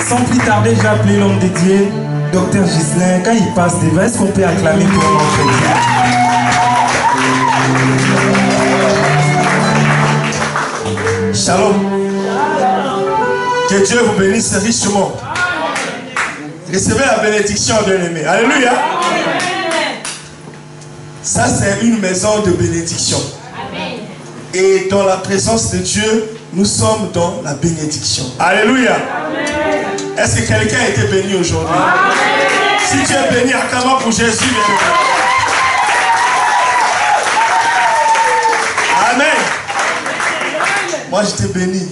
Sans plus tarder, j'ai appelé l'homme dédié, Dr Ghislain. Quand il passe devant, est-ce qu'on peut acclamer pour notre Dieu? Shalom. Que Dieu vous bénisse richement. Recevez la bénédiction, bien-aimés. Alléluia. Ça, c'est une maison de bénédiction. Et dans la présence de Dieu, nous sommes dans la bénédiction. Alléluia. Est-ce que quelqu'un a été béni aujourd'hui? Si tu es béni, acclame pour Jésus, bien-aimé. Amen. Moi, j'étais béni.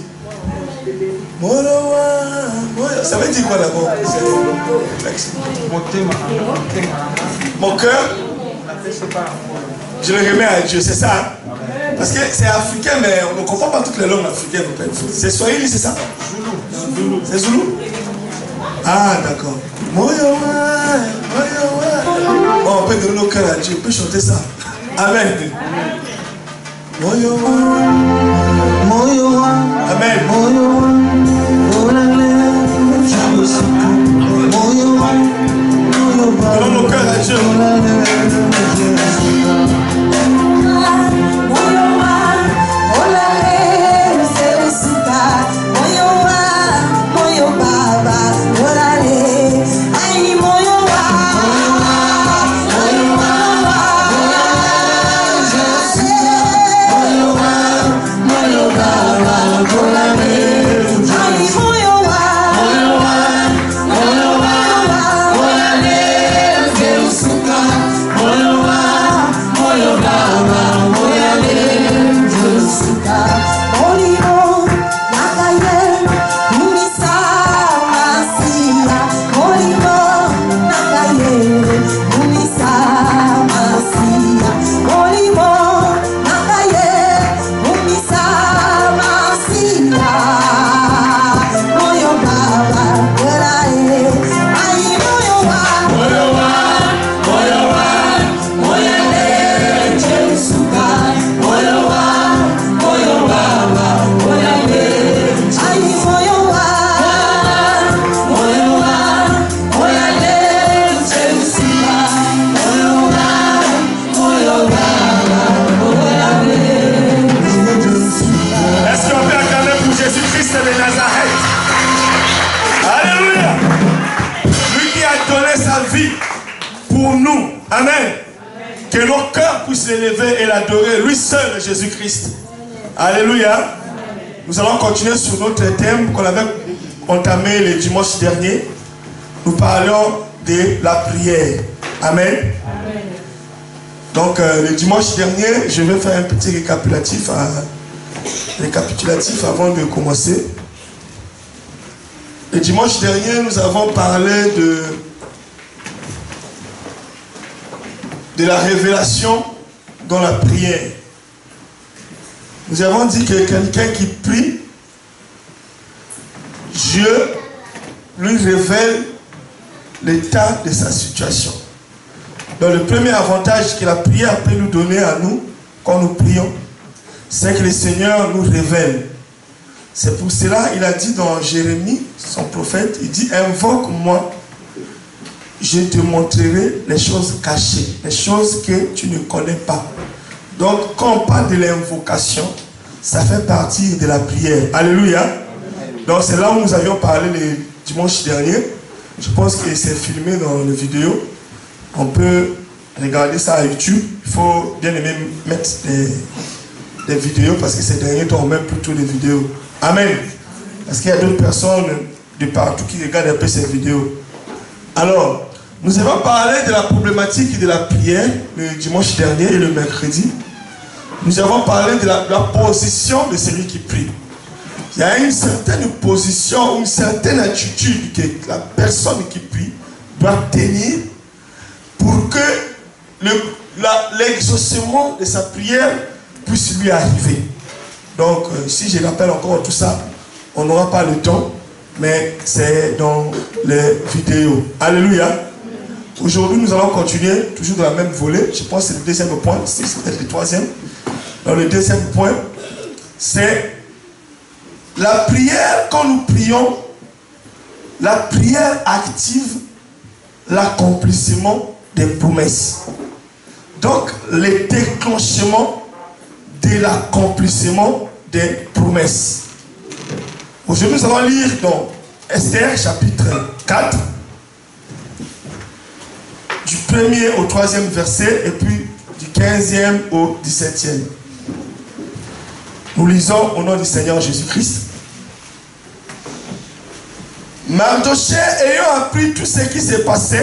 Ça veut dire quoi d'abord? Mon cœur, je le remets à Dieu, c'est ça? Parce que c'est africain, mais on ne comprend pas toutes les langues africaines. C'est Swahili, c'est ça? C'est Zoulou? Ah, d'accord. Bon, on peut donner nos cœurs à Dieu, on peut chanter ça. Amen. Amen. Donnons nos cœurs à Dieu. Amen. Que nos cœurs puissent l'élever et l'adorer, lui seul, Jésus-Christ. Alléluia. Nous allons continuer sur notre thème qu'on avait entamé le dimanche dernier. Nous parlons de la prière. Amen. Amen. Donc, le dimanche dernier, je vais faire un petit récapitulatif avant de commencer. Le dimanche dernier, nous avons parlé de la révélation dans la prière. Nous avons dit que quelqu'un qui prie, Dieu lui révèle l'état de sa situation. Donc le premier avantage que la prière peut nous donner à nous, quand nous prions, c'est que le Seigneur nous révèle. C'est pour cela il a dit dans Jérémie, son prophète, il dit « Invoque-moi, je te montrerai les choses cachées, les choses que tu ne connais pas. » Donc, quand on parle de l'invocation, ça fait partie de la prière. Alléluia. Donc c'est là où nous avions parlé le dimanche dernier. Je pense que c'est filmé dans la vidéo. On peut regarder ça à YouTube. Il faut bien aimer mettre des vidéos parce que ces derniers temps on met plutôt des vidéos. Amen. Parce qu'il y a d'autres personnes de partout qui regardent un peu ces vidéos. Alors, nous avons parlé de la problématique de la prière le dimanche dernier et le mercredi. Nous avons parlé de la position de celui qui prie. Il y a une certaine position, une certaine attitude que la personne qui prie doit tenir pour que l'exaucement de sa prière puisse lui arriver. Donc, si je rappelle encore tout ça, on n'aura pas le temps, mais c'est dans les vidéos. Alléluia. Aujourd'hui, nous allons continuer, toujours dans la même volée. Je pense que c'est le deuxième point, c'est peut-être le troisième. Dans le deuxième point, c'est la prière, quand nous prions, la prière active l'accomplissement des promesses. Donc, le déclenchement de l'accomplissement des promesses. Aujourd'hui, nous allons lire dans Esther, chapitre 4, du 1er au 3e verset, et puis du 15e au 17e. Nous lisons au nom du Seigneur Jésus-Christ. Mardochée, ayant appris tout ce qui s'est passé,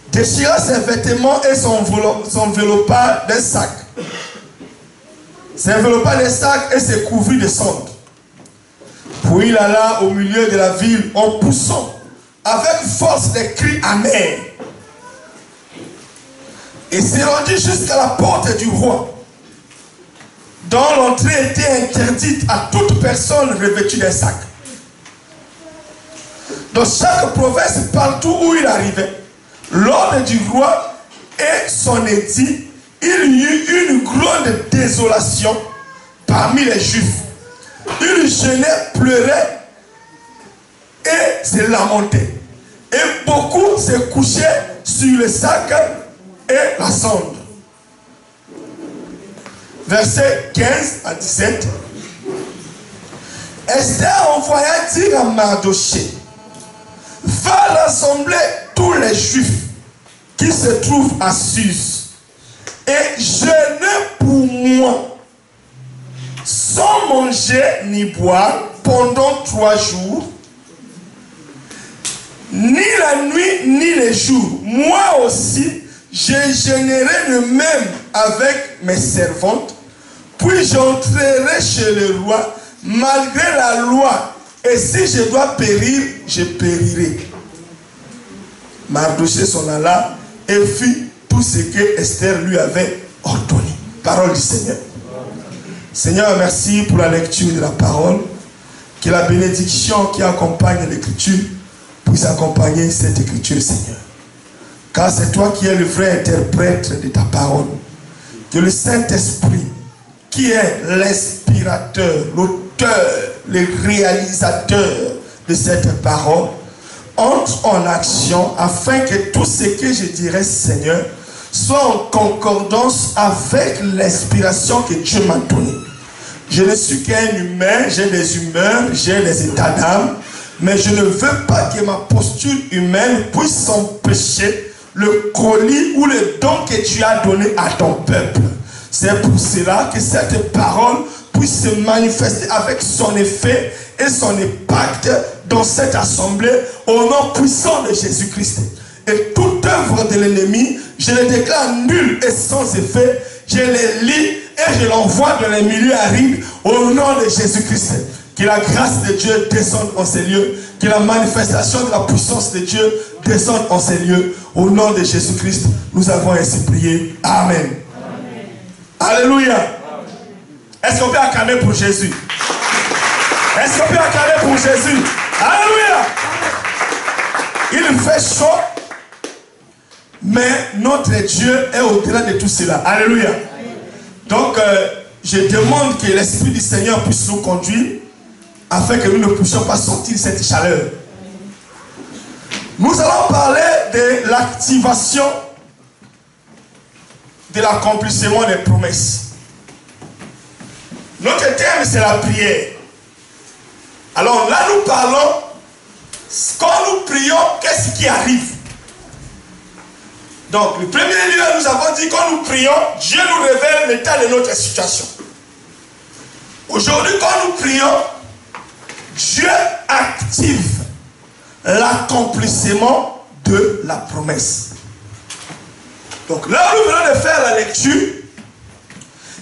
déchira ses vêtements et s'enveloppa d'un sac. S'enveloppa d'un sac et se couvrit de cendres. Puis il alla au milieu de la ville en poussant avec force des cris amers. Et se rendit jusqu'à la porte du roi, dont l'entrée était interdite à toute personne revêtue d'un sac. Dans chaque province, partout où il arrivait, l'ordre du roi et son édit, il y eut une grande désolation parmi les Juifs. Ils jeûnaient, pleuraient et se lamentaient. Et beaucoup se couchaient sur le sac et la cendre. Versets 15 à 17. Esther envoya dire à Mardochée: va rassembler tous les Juifs qui se trouvent à Suse et jeûner pour moi, sans manger ni boire pendant 3 jours, ni la nuit ni les jours. Moi aussi, je jeûnerai le même avec mes servantes, puis j'entrerai chez le roi malgré la loi, et si je dois périr, je périrai. Mardochée s'en alla et fit tout ce que Esther lui avait ordonné. Parole du Seigneur. Seigneur, merci pour la lecture de la parole. Que la bénédiction qui accompagne l'écriture puisse accompagner cette écriture, Seigneur. Car c'est toi qui es le vrai interprète de ta parole. Que le Saint-Esprit, qui est l'inspirateur, l'auteur, le réalisateur de cette parole, entre en action afin que tout ce que je dirai, Seigneur, soit en concordance avec l'inspiration que Dieu m'a donnée. Je ne suis qu'un humain, j'ai des humeurs, j'ai des états d'âme, mais je ne veux pas que ma posture humaine puisse empêcher le colis ou le don que tu as donné à ton peuple. C'est pour cela que cette parole puisse se manifester avec son effet et son impact dans cette assemblée au nom puissant de Jésus-Christ. Et toute œuvre de l'ennemi, je le déclare nul et sans effet. Je les lis et je l'envoie dans les milieux arides au nom de Jésus-Christ. Que la grâce de Dieu descende en ces lieux. Que la manifestation de la puissance de Dieu descende en ces lieux. Au nom de Jésus-Christ, nous avons ainsi prié. Amen. Amen. Alléluia. Est-ce qu'on peut acclamer pour Jésus? Est-ce qu'on peut acclamer pour Jésus? Alléluia. Il fait chaud, mais notre Dieu est au-delà de tout cela. Alléluia. Donc, je demande que l'Esprit du Seigneur puisse nous conduire afin que nous ne puissions pas sentir cette chaleur. Nous allons parler de l'activation de l'accomplissement des promesses. Notre thème, c'est la prière. Alors là, nous parlons, quand nous prions, qu'est-ce qui arrive? Donc, le premier lieu, nous avons dit, quand nous prions, Dieu nous révèle l'état de notre situation. Aujourd'hui, quand nous prions, Dieu active l'accomplissement de la promesse. Donc là où nous venons de faire la lecture,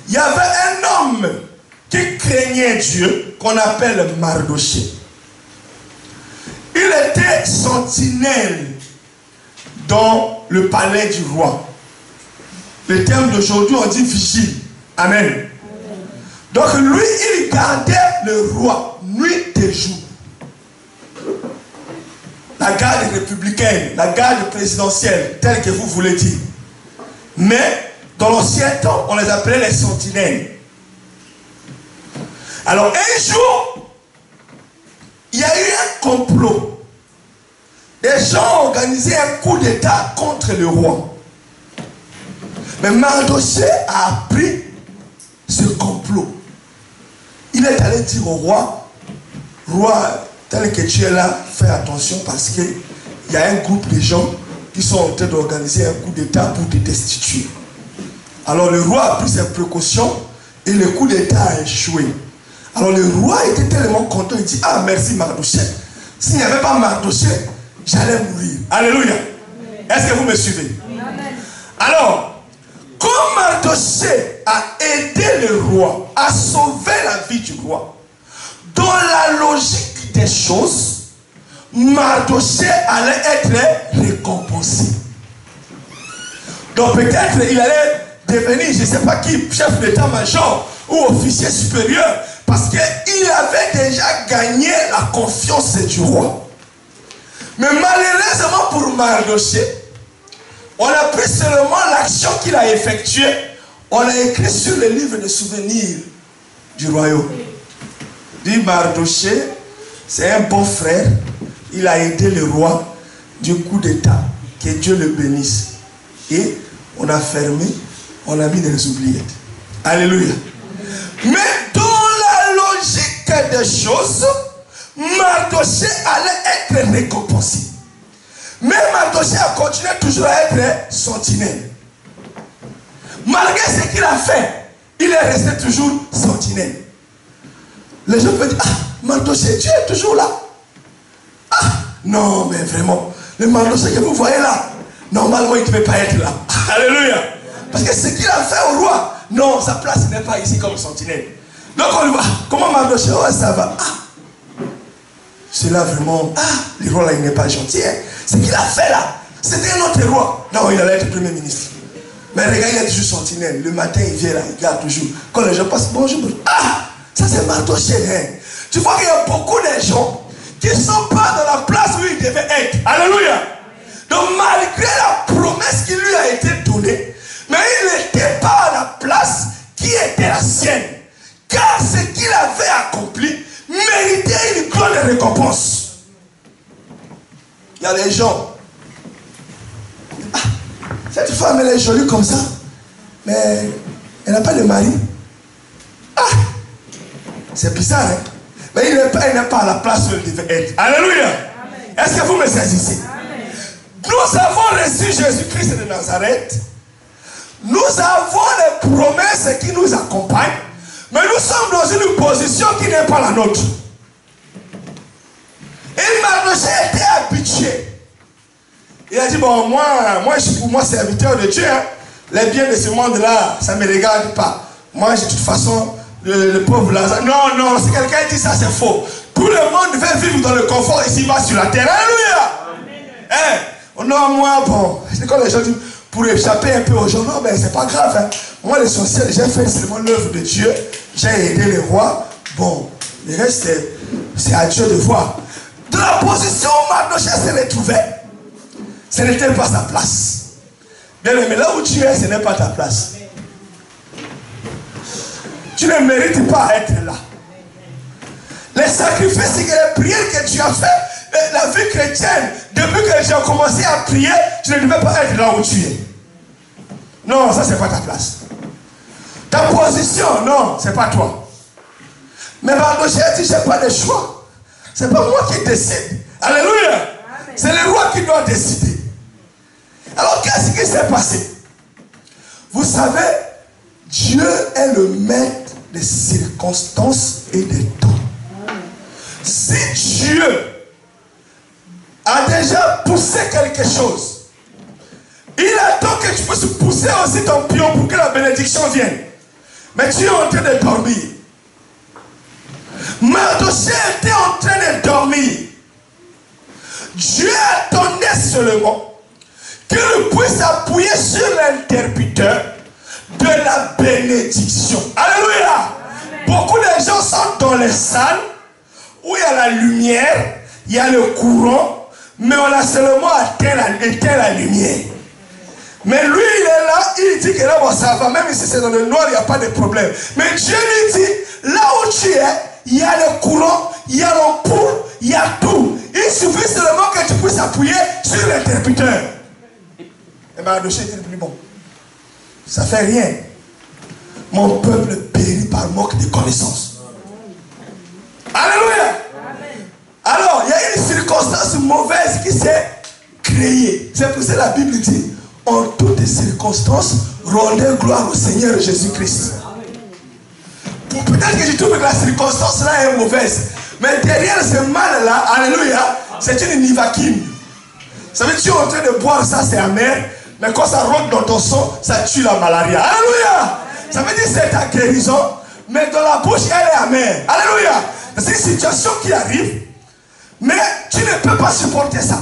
il y avait un homme qui craignait Dieu, qu'on appelle Mardochée. Il était sentinelle dans le palais du roi. Le terme d'aujourd'hui, on dit vigile. Amen. Donc lui, il gardait le roi nuit et jour. La garde républicaine, la garde présidentielle, telle que vous voulez dire. Mais dans l'ancien temps, on les appelait les sentinelles. Alors un jour, il y a eu un complot. Des gens ont organisé un coup d'État contre le roi. Mais Mardochée a appris ce complot. Il est allé dire au roi, roi, tel que tu es là, fais attention parce qu'il y a un groupe de gens qui sont en train d'organiser un coup d'État pour te destituer. Alors le roi a pris ses précautions et le coup d'État a échoué. Alors le roi était tellement content, il dit, ah merci Mardochée. S'il n'y avait pas Mardochée, j'allais mourir. Alléluia. Est-ce que vous me suivez? Amen. Alors, comme Mardochée a aidé le roi à sauver la vie du roi, dans la logique des choses, Mardochée allait être récompensé. Donc peut-être il allait devenir, je ne sais pas qui, chef d'état-major ou officier supérieur, parce qu'il avait déjà gagné la confiance du roi. Mais malheureusement pour Mardochée, on a pris seulement l'action qu'il a effectuée, on a écrit sur le livre de souvenirs du royaume. Dit Mardochée, c'est un bon frère, il a aidé le roi du coup d'État, que Dieu le bénisse. Et on a fermé, on a mis dans les oubliettes. Alléluia. Mais dans la logique des choses, Mardochée allait être récompensé. Mais Mardochée a continué toujours à être sentinelle. Malgré ce qu'il a fait, il est resté toujours sentinelle. Les gens peuvent dire, ah, Mardochée, tu es toujours là. Ah, non, mais vraiment, le Mardochée que vous voyez là, normalement, il ne devait pas être là. Alléluia. Parce que ce qu'il a fait au roi, non, sa place n'est pas ici comme sentinelle. Donc on lui voit, comment Mardochée, oh, ça va. Ah, c'est là vraiment, ah, le roi là, il n'est pas gentil. Hein. Ce qu'il a fait là, c'était un autre roi. Non, il allait être premier ministre. Mais regarde, il est toujours sentinelle. Le matin, il vient là, il garde toujours. Quand les gens passent, bonjour, bonjour. Ah, ça c'est Mardochée. Hein. Tu vois qu'il y a beaucoup de gens qui ne sont pas dans la place où ils devaient être. Alléluia. Donc malgré la promesse qui lui a été donnée, mais il n'était pas à la place qui était la sienne. Car ce qu'il avait accompli méritait une grande récompense. Il y a des gens. Ah, cette femme elle est jolie comme ça, mais elle n'a pas de mari. Ah, c'est bizarre, hein? Mais il n'est pas à la place où il devait être. Alléluia. Est-ce que vous me saisissez? Amen. Nous avons reçu Jésus-Christ de Nazareth. Nous avons les promesses qui nous accompagnent. Mais nous sommes dans une position qui n'est pas la nôtre. Et Mardochée était habitué. Il a dit, bon, moi je suis pour moi serviteur de Dieu. Hein. Les biens de ce monde-là, ça ne me regarde pas. Moi, de toute façon, le pauvre Lazare. Non, si quelqu'un dit ça, c'est faux. Tout le monde veut vivre dans le confort ici-bas sur la terre. Alléluia. Hein? Non, moi, bon, c'est quand les gens disent, pour échapper un peu aux gens, non, mais c'est pas grave. Hein. Moi, l'essentiel, j'ai fait seulement l'œuvre de Dieu. J'ai aidé les rois. Bon, le reste, c'est à Dieu de voir. Dans la position où Mardochée se retrouvait, ce n'était pas sa place. Bien, mais là où tu es, ce n'est pas ta place. Tu ne mérites pas à être là. Les sacrifices et les prières que tu as fait, la vie chrétienne, depuis que tu as commencé à prier, tu ne devais pas être là où tu es. Non, ça c'est pas ta place. Ta position, non, c'est pas toi. Mais Mardochée dit, j'ai pas de choix. C'est pas moi qui décide. Alléluia. C'est le roi qui doit décider. Alors qu'est-ce qui s'est passé? Vous savez, Dieu est le maître des circonstances et des temps. Si Dieu a déjà poussé quelque chose, il attend que tu puisses pousser aussi ton pion pour que la bénédiction vienne. Mais tu es en train de dormir. Mardochée était en train de dormir. Dieu attendait seulement qu'il puisse appuyer sur l'interrupteur de la bénédiction. Alléluia. Amen. Beaucoup de gens sont dans les salles où il y a la lumière, il y a le courant, mais on a seulement éteint la lumière. Mais lui, il est là, il dit que là, bon, ça va, même si c'est dans le noir, il n'y a pas de problème. Mais Dieu lui dit, là où tu es, il y a le courant, il y a l'ampoule, il y a tout. Il suffit seulement que tu puisses appuyer sur l'interrupteur. Et Mardochée dit, bon, ça fait rien. Mon peuple périt par manque de connaissance. Alléluia. Alors, il y a une circonstance mauvaise qui s'est créée. C'est pour ça que la Bible dit, en toutes circonstances, rendez gloire au Seigneur Jésus-Christ. Peut-être que je trouve que la circonstance là est mauvaise. Mais derrière ce mal-là, alléluia, c'est une nivaquine. Ça veut dire que tu es en train de boire ça, c'est amer. Mais quand ça rentre dans ton sang, ça tue la malaria. Alléluia. Ça veut dire que c'est ta guérison. Mais dans la bouche, elle est amère. Alléluia. C'est une situation qui arrive. Mais tu ne peux pas supporter ça.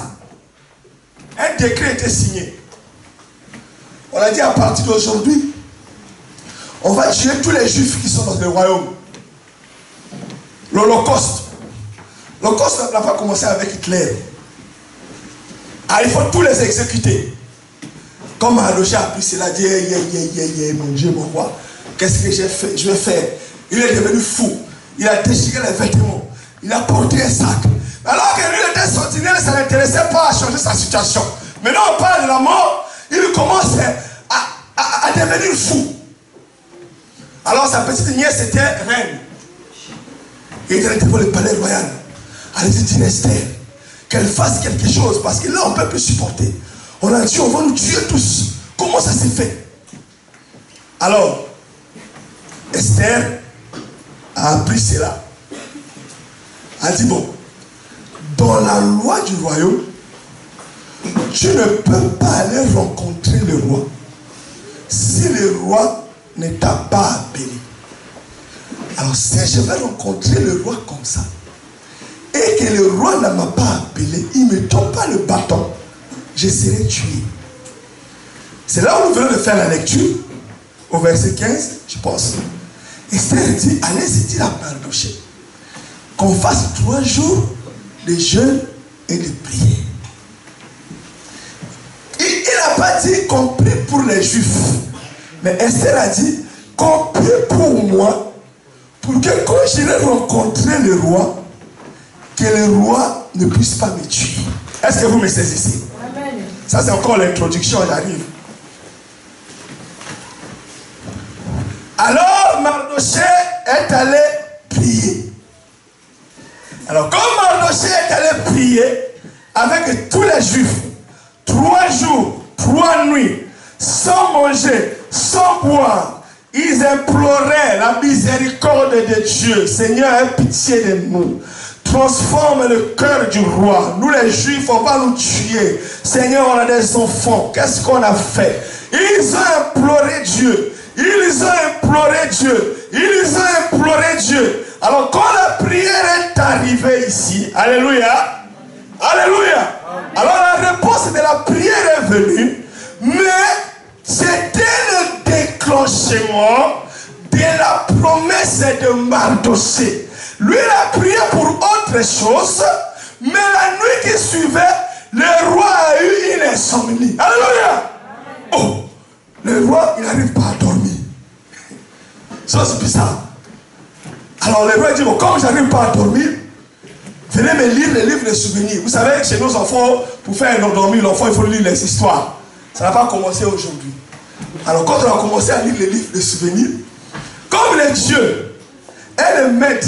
Un décret était signé. On a dit à partir d'aujourd'hui, on va tuer tous les juifs qui sont dans le royaume. L'Holocauste. L'Holocauste n'a pas commencé avec Hitler. Ah, il faut tous les exécuter. Comme Mardochée a pris cela, dit, mon Dieu, mon roi, qu'est-ce que j'ai fait? Je vais faire. Il est devenu fou. Il a déchiré les vêtements. Il a porté un sac. Alors que lui était sentinelle, ça ne l'intéressait pas à changer sa situation. Maintenant, on parle de la mort, il commence à devenir fou. Alors sa petite nièce était reine. Il était devant le palais royal. Elle dit à Esther qu'elle fasse quelque chose parce que là on ne peut plus supporter. On a dit on va nous tuer tous. Comment ça s'est fait? Alors Esther a appris cela. Elle a dit bon, dans la loi du royaume, tu ne peux pas aller rencontrer le roi si le roi ne t'a pas appelé. Alors si je vais rencontrer le roi comme ça et que le roi ne m'a pas appelé, il ne me donne pas le bâton, je serai tué. C'est là où nous venons de faire la lecture au verset 15, je pense. Esther dit, allez-y dire à Mardochée qu'on fasse 3 jours de jeûne et de prière. Il n'a pas dit qu'on prie pour les juifs. Mais Esther a dit qu'on prie pour moi, pour que quand j'irai rencontrer le roi, que le roi ne puisse pas me tuer. Est-ce que vous me saisissez? Amen. Ça c'est encore l'introduction, j'arrive. Alors Mardochée est allé prier. Alors quand Mardochée est allé prier avec tous les juifs, 3 jours, 3 nuits, sans manger, sans boire, ils imploraient la miséricorde de Dieu. Seigneur, aie pitié de nous. Transforme le cœur du roi. Nous les juifs, on va nous tuer. Seigneur, on a des enfants. Qu'est-ce qu'on a fait? Ils ont imploré Dieu. Ils ont imploré Dieu. Ils ont imploré Dieu. Alors quand la prière est arrivée ici, alléluia, alléluia. Alors la réponse de la prière est venue, mais c'était le déclenchement de la promesse de Mardochée. Lui, il a prié pour autre chose, mais la nuit qui suivait, le roi a eu une insomnie. Alléluia. Oh, le roi, il n'arrive pas à dormir. Ça, c'est bizarre. Alors le roi dit, bon, comme je n'arrive pas à dormir, venez me lire les livres de souvenirs. Vous savez, chez nos enfants, pour faire endormir l'enfant, il faut lire les histoires. Ça n'a pas commencé aujourd'hui. Alors quand on a commencé à lire les livres de souvenirs, comme le Dieu est le maître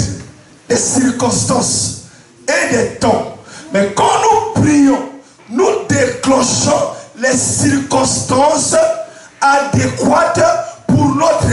des circonstances et des temps. Mais quand nous prions, nous déclenchons les circonstances adéquates pour notre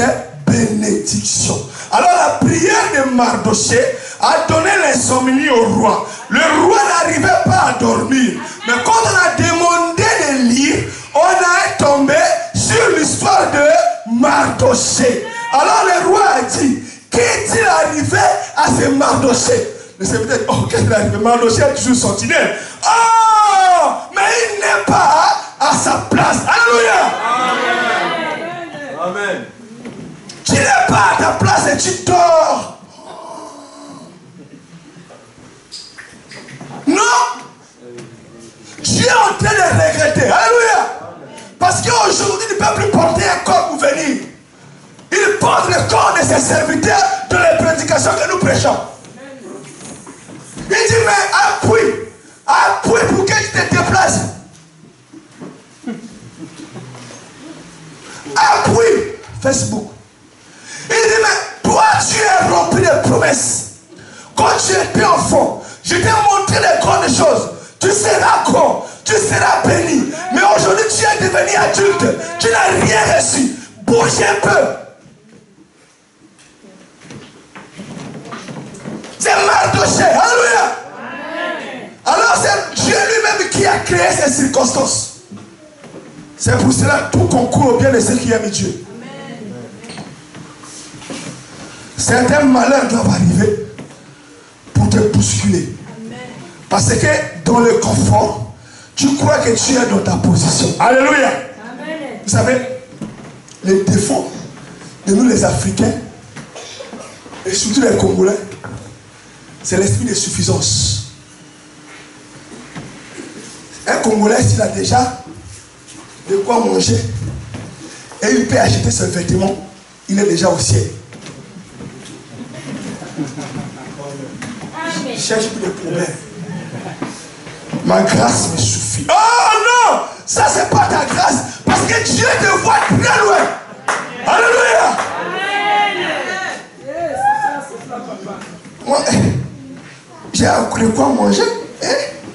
bénédiction. Alors la prière de Mardoché a donné l'insomnie au roi. Le roi n'arrivait pas à dormir. Mais quand on a demandé de lire, on a tombé sur l'histoire de Mardoché. Alors le roi a dit, qu'est-il arrivé à ce Mardoché? Le serviteur dit, oh, qu'est-ce qu'il arrive? Mardoché est toujours sentinelle. Oh, mais il n'est pas à sa place. Alléluia. Amen. Amen. Tu n'es pas à ta place et tu dors. Non. Tu es en train de regretter. Alléluia. Parce qu'aujourd'hui, il ne peut plus porter un corps pour venir. Il porte le corps de ses serviteurs dans les prédications que nous prêchons. Il dit, mais appuie pour que tu te déplaces. Appuie. Facebook. Il dit, mais toi, tu es rempli de promesses. Quand tu étais enfant, je t'ai montré les grandes choses. Tu seras grand, tu seras béni. Mais aujourd'hui, tu es devenu adulte. Tu n'as rien reçu. Bouge un peu. C'est Mardoché. Alléluia. Alors c'est Dieu lui-même qui a créé ces circonstances. C'est pour cela que tout concourt au bien de ceux qui aiment Dieu. Certains malheurs doivent arriver pour te bousculer. Parce que dans le confort, tu crois que tu es dans ta position. Alléluia. Vous savez, les défauts de nous les Africains, et surtout les Congolais, c'est l'esprit de suffisance. Un Congolais, s'il a déjà de quoi manger et il peut acheter ses vêtements, il est déjà au ciel. Je cherche plus de problème. Ma grâce me suffit. Oh non! Ça, c'est pas ta grâce. Parce que Dieu te voit très loin. Alléluia! Moi, j'ai de quoi manger.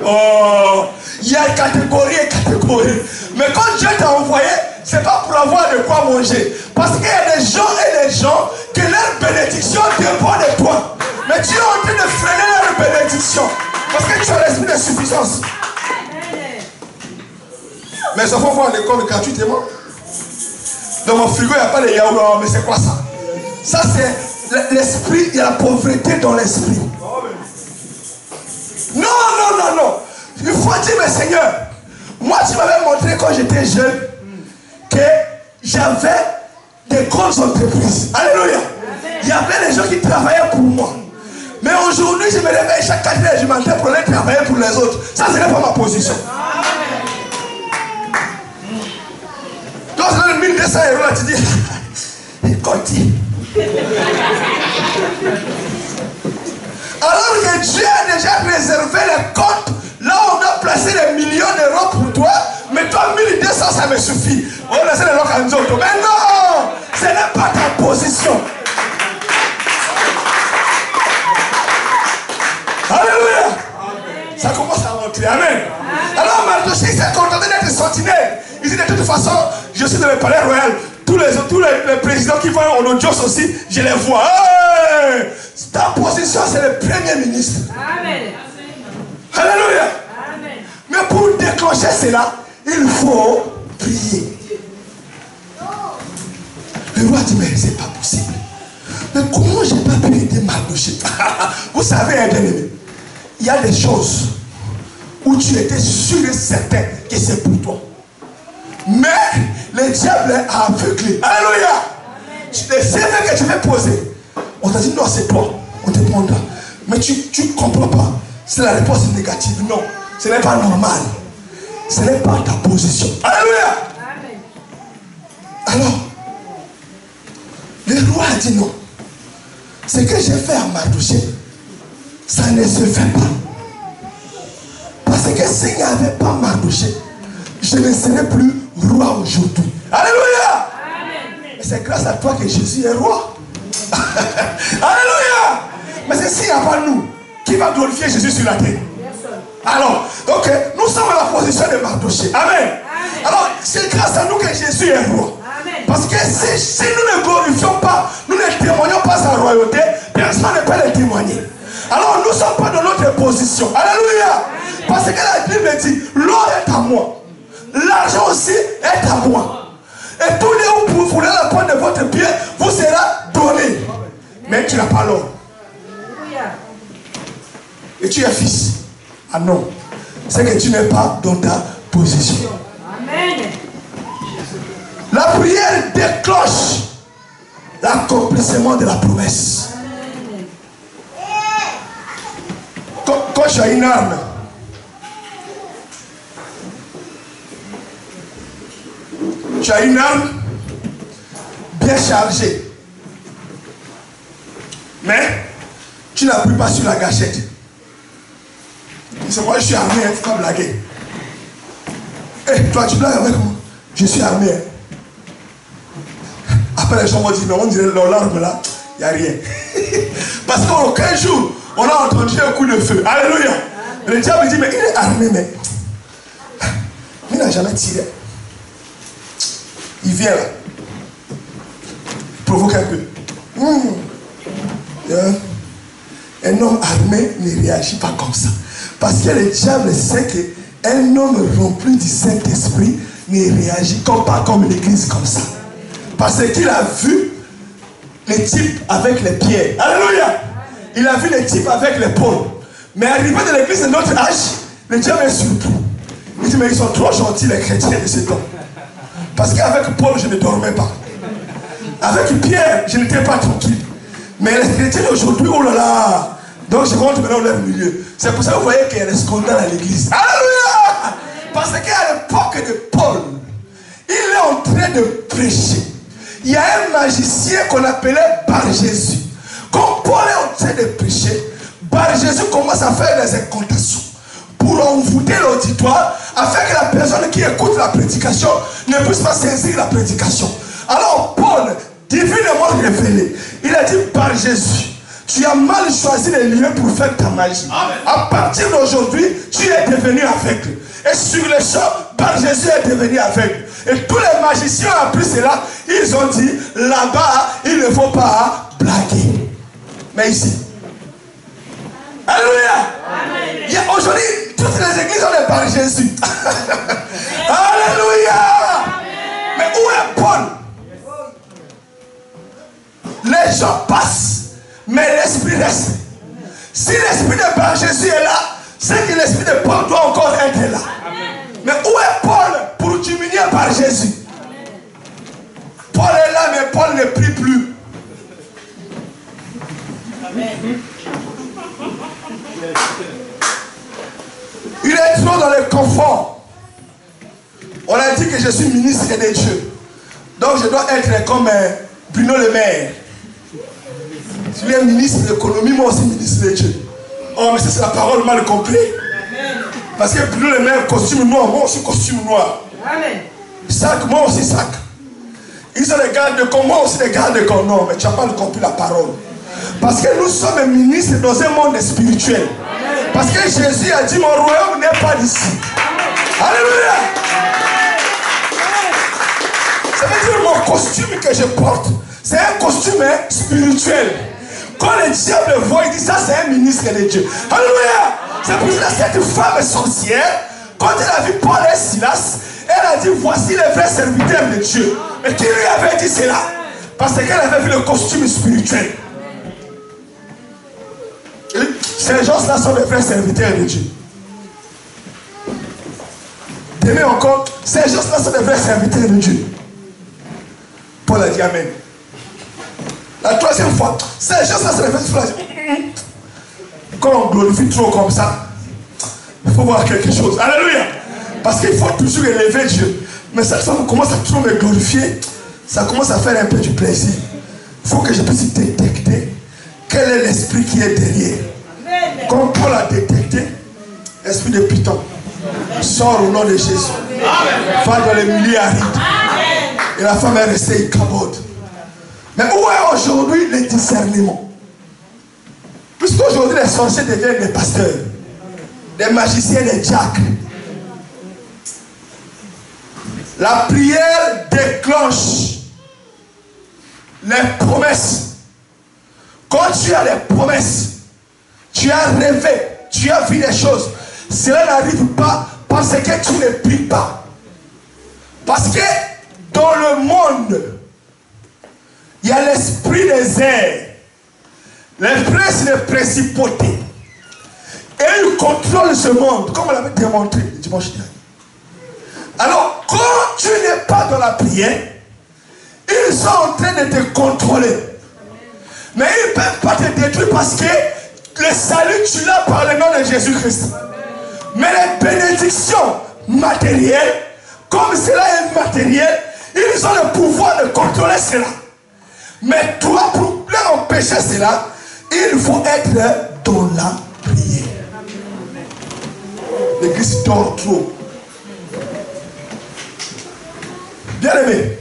Oh! Il y a catégorie et catégorie. Mais quand Dieu t'a envoyé, c'est pas pour avoir de quoi manger. Parce qu'il y a des gens et des gens que leur bénédiction dépend de toi. Mais tu es en train de freiner leur bénédiction. Parce que tu as l'esprit de suffisance. Mes enfants vont à l'école gratuitement. Dans mon frigo, il n'y a pas de yaourt. Mais c'est quoi ça? Ça, c'est l'esprit. Il y a la pauvreté dans l'esprit. Non, non, non, non. Il faut dire, mais Seigneur, moi, tu m'avais montré quand j'étais jeune que j'avais des grandes entreprises. Alléluia. Il y avait des gens qui travaillaient pour moi. Mais aujourd'hui, je me réveille chaque 4 heures, je m'entraîne pour aller travailler pour les autres. Ça, ce n'est pas ma position. Donc, c'est le 1200 €, là, tu dis, il continue. Alors que Dieu a déjà réservé les comptes, là où on a placé des millions d'euros pour toi, mais toi, 1200, ça me suffit. On va laisser les locs en autres. Mais non, ce n'est pas ta position. Alléluia. Amen. Ça commence à rentrer. Amen. Alors Mardoché s'est contenté d'être sentinelle. Il dit de toute façon, je suis dans le palais royal. Tous les présidents qui vont en audience aussi, je les vois. Hey! Ta position, c'est le premier ministre. Amen. Alléluia. Amen. Mais pour déclencher cela, il faut prier. Le roi dit, mais c'est pas possible. Mais comment j'ai pas pu aider Mardoché? Vous savez, bien aimé, il y a des choses où tu étais sûr et certain que c'est pour toi. Mais le diable a aveuglé. Alléluia. Les CV que tu veux poser, on t'a dit non, c'est toi. On te prendra. Mais tu ne comprends pas. C'est la réponse négative. Non, ce n'est pas normal. Ce n'est pas ta position. Alléluia. Alors, le roi a dit non. Ce que j'ai fait à Mardoché, ça ne se fait pas. Parce que s'il n'y avait pas Mardoché, je ne serais plus roi aujourd'hui. Alléluia. Et c'est grâce à toi que Jésus est roi. Alléluia. Mais c'est s'il n'y a pas nous, qui va glorifier Jésus sur la terre? Alors, donc, nous sommes à la position de Mardochée. Amen. Alors, c'est grâce à nous que Jésus est roi. Parce que si nous ne glorifions pas, nous ne témoignons pas sa royauté, personne ne peut le témoigner. Alors, nous ne sommes pas dans notre position. Alléluia. Parce que la Bible dit, l'or est à moi. L'argent aussi est à moi. Et tous les où vous voulez la pointe de votre pied, vous sera donné. Mais tu n'as pas l'or. Et tu es fils. Ah non. C'est que tu n'es pas dans ta position. Amen. La prière déclenche l'accomplissement de la promesse. Quand tu as une arme, bien chargée, mais tu n'appuies pas sur la gâchette. C'est moi, je suis armé, il ne faut pas blaguer. Eh, toi, tu blagues avec moi. Je suis armé. Après, les gens m'ont dit, mais on dirait l'arme là, il n'y a rien. Parce qu'aucun jour, on a entendu un coup de feu. Alléluia. Le diable dit, mais il est armé, mais il n'a jamais tiré. Il vient là. Il provoque un peu. Un homme armé ne réagit pas comme ça. Parce que le diable sait qu'un homme rempli du Saint-Esprit ne réagit pas comme l'église comme ça. Parce qu'il a vu les types avec les pierres. Alléluia. Il a vu les types avec les pôles. Mais arrivé de l'église de notre âge, le diable est surpris. Il dit, mais ils sont trop gentils les chrétiens de ce temps. Parce qu'avec Paul, je ne dormais pas. Avec Pierre, je n'étais pas tranquille. Mais les chrétiens d'aujourd'hui, oh là là. Donc je rentre maintenant dans leur milieu. C'est pour ça que vous voyez qu'il y a des scandales à l'église. Alléluia. Parce qu'à l'époque de Paul, il est en train de prêcher. Il y a un magicien qu'on appelait Bar-Jésus. Quand Paul est en train de prêcher, Bar-Jésus commence à faire des incantations pour envoûter l'auditoire, afin que la personne qui écoute la prédication ne puisse pas saisir la prédication. Alors Paul, divinement révélé, il a dit par Jésus, tu as mal choisi les lieux pour faire ta magie. Amen. À partir d'aujourd'hui, tu es devenu aveugle. Et sur le champ, par Jésus est devenu aveugle. Et tous les magiciens ont appris cela. Ils ont dit, là-bas, il ne faut pas blaguer. Mais ici, alléluia. Aujourd'hui, toutes les églises ont des par Jésus. Alléluia. Mais où est Paul? Les gens passent, mais l'esprit reste. Si l'esprit de par Jésus est là, c'est que l'esprit de Paul doit encore être là. Mais où est Paul pour diminuer par Jésus? Paul est là, mais Paul ne prie plus. Il est trop dans le confort. On a dit que je suis ministre de Dieu. Donc je dois être comme Bruno Le Maire. Tu es ministre de l'économie, moi aussi ministre de Dieu. Oh, mais c'est la parole mal compris. Parce que Bruno Le Maire, costume noir, moi aussi costume noir. Amen. Sac, moi aussi sac. Ils ont des gardes de corps, moi aussi des gardes de corps. Non, mais tu n'as pas compris la parole. Parce que nous sommes ministres dans un monde spirituel. Parce que Jésus a dit, mon royaume n'est pas d'ici. Alléluia. Ça veut dire mon costume que je porte, c'est un costume spirituel. Quand le diable voit, il dit ça c'est un ministre de Dieu. Alléluia. C'est pour ça que cette femme sorcière, quand elle a vu Paul et Silas, elle a dit voici les vrais serviteurs de Dieu. Mais qui lui avait dit cela? Parce qu'elle avait vu le costume spirituel. Ces gens-là sont les vrais serviteurs de Dieu. Demain encore, ces gens-là sont les vrais serviteurs de Dieu. Paul a dit Amen. La troisième fois, ces gens-là sont les vrais serviteurs de Dieu. Quand on glorifie trop comme ça, il faut voir quelque chose. Alléluia. Parce qu'il faut toujours élever Dieu. Mais cette fois, on commence à trop me glorifier. Ça commence à faire un peu du plaisir. Il faut que je puisse détecter quel est l'esprit qui est derrière. Comme Paul a détecté, l'esprit de Python sort au nom de Jésus. Va dans les milieux arides. Et la femme est restée cabode. Mais où est aujourd'hui le discernement? Puisqu'aujourd'hui les sorciers deviennent des pasteurs, des magiciens, des diacres. La prière déclenche les promesses. Quand tu as les promesses, tu as rêvé, tu as vu des choses, cela n'arrive pas parce que tu ne pries pas. Parce que dans le monde, il y a l'esprit des airs, les princes des principautés. Et ils contrôlent ce monde, comme on l'avait démontré le dimanche dernier. Alors, quand tu n'es pas dans la prière, ils sont en train de te contrôler. Mais ils ne peuvent pas te détruire parce que le salut, tu l'as par le nom de Jésus-Christ. Mais les bénédictions matérielles, comme cela est matériel, ils ont le pouvoir de contrôler cela. Mais toi, pour leur empêcher cela, il faut être dans la prière. L'église dort trop. Bien aimé,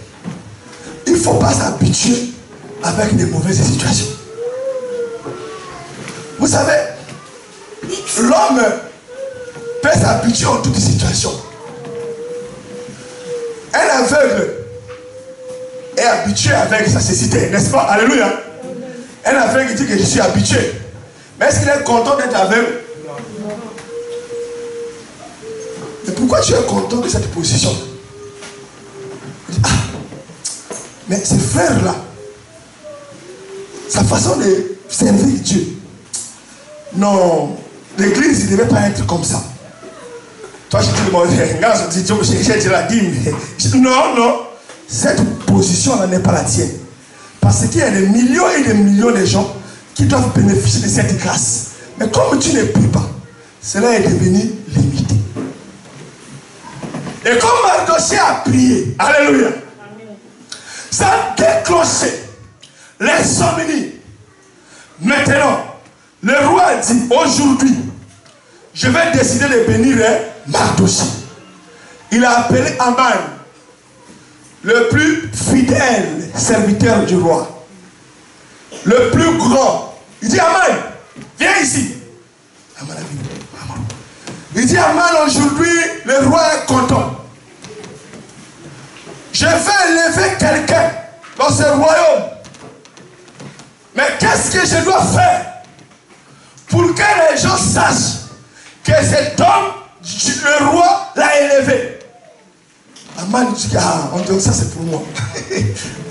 il ne faut pas s'habituer avec des mauvaises situations. Vous savez, l'homme peut s'habituer en toutes situations. Un aveugle est habitué avec sa cécité, n'est-ce pas? Alléluia. Un aveugle dit que je suis habitué. Mais est-ce qu'il est content d'être aveugle? Mais pourquoi tu es content de cette position? Mais ce frère-là, sa façon de servir Dieu, non, l'église ne devait pas être comme ça. Toi, je dis, j'ai dit la dîme. Non, non, cette position-là n'est pas la tienne. Parce qu'il y a des millions et des millions de gens qui doivent bénéficier de cette grâce. Mais comme tu ne pries pas, cela est devenu limité. Et comme Mardochée a prié, alléluia, ça a déclenché l'insomnie. Maintenant, le roi a dit, aujourd'hui, je vais décider de bénir Mardochée. Il a appelé Aman, le plus fidèle serviteur du roi, le plus grand. Il dit, Aman, viens ici. Aman a vu. Il dit, Aman, aujourd'hui, le roi est content. Je vais élever quelqu'un dans ce royaume. Mais qu'est-ce que je dois faire pour que les gens sachent que cet homme, le roi, l'a élevé? Aman dit, ah, on dit, ça c'est pour moi.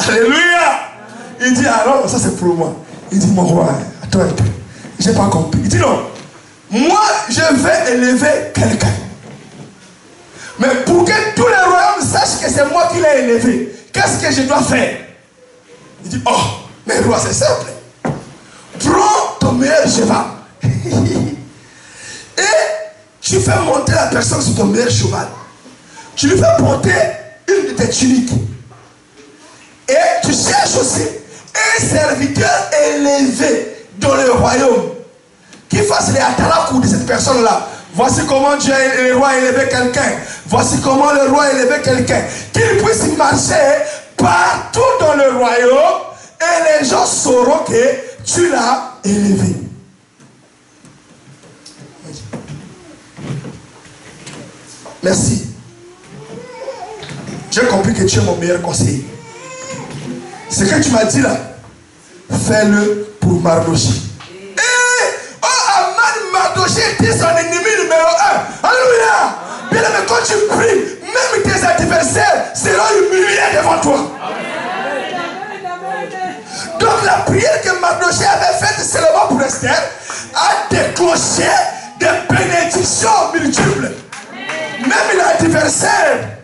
Alléluia. Il dit, alors, ça c'est pour moi. Il dit, mon roi, attends un peu. Je n'ai pas compris. Il dit, non, moi, je vais élever quelqu'un. Mais pour que tous les royaumes sachent que c'est moi qui l'ai élevé, qu'est-ce que je dois faire? Il dit, oh, mais roi, c'est simple. Prends ton meilleur cheval. Et tu fais monter la personne sur ton meilleur cheval. Tu lui fais porter une de tes tuniques. Et tu cherches aussi un serviteur élevé dans le royaume qui fasse les atalakou de cette personne-là. Voici comment Dieu le roi a élevé quelqu'un. Voici comment le roi a élevé quelqu'un. Qu'il puisse marcher partout dans le royaume et les gens sauront que tu l'as élevé. Merci. J'ai compris que tu es mon meilleur conseiller. Ce que tu m'as dit là, fais-le pour Mardochée. Oh, Aman, Mardochée était son ennemi numéro 1. Alléluia. Bien aimé, quand tu pries, même tes adversaires seront humiliés devant toi. Donc la prière que Mardochée avait faite seulement pour Esther a déclenché des bénédictions multiples. Même l'adversaire,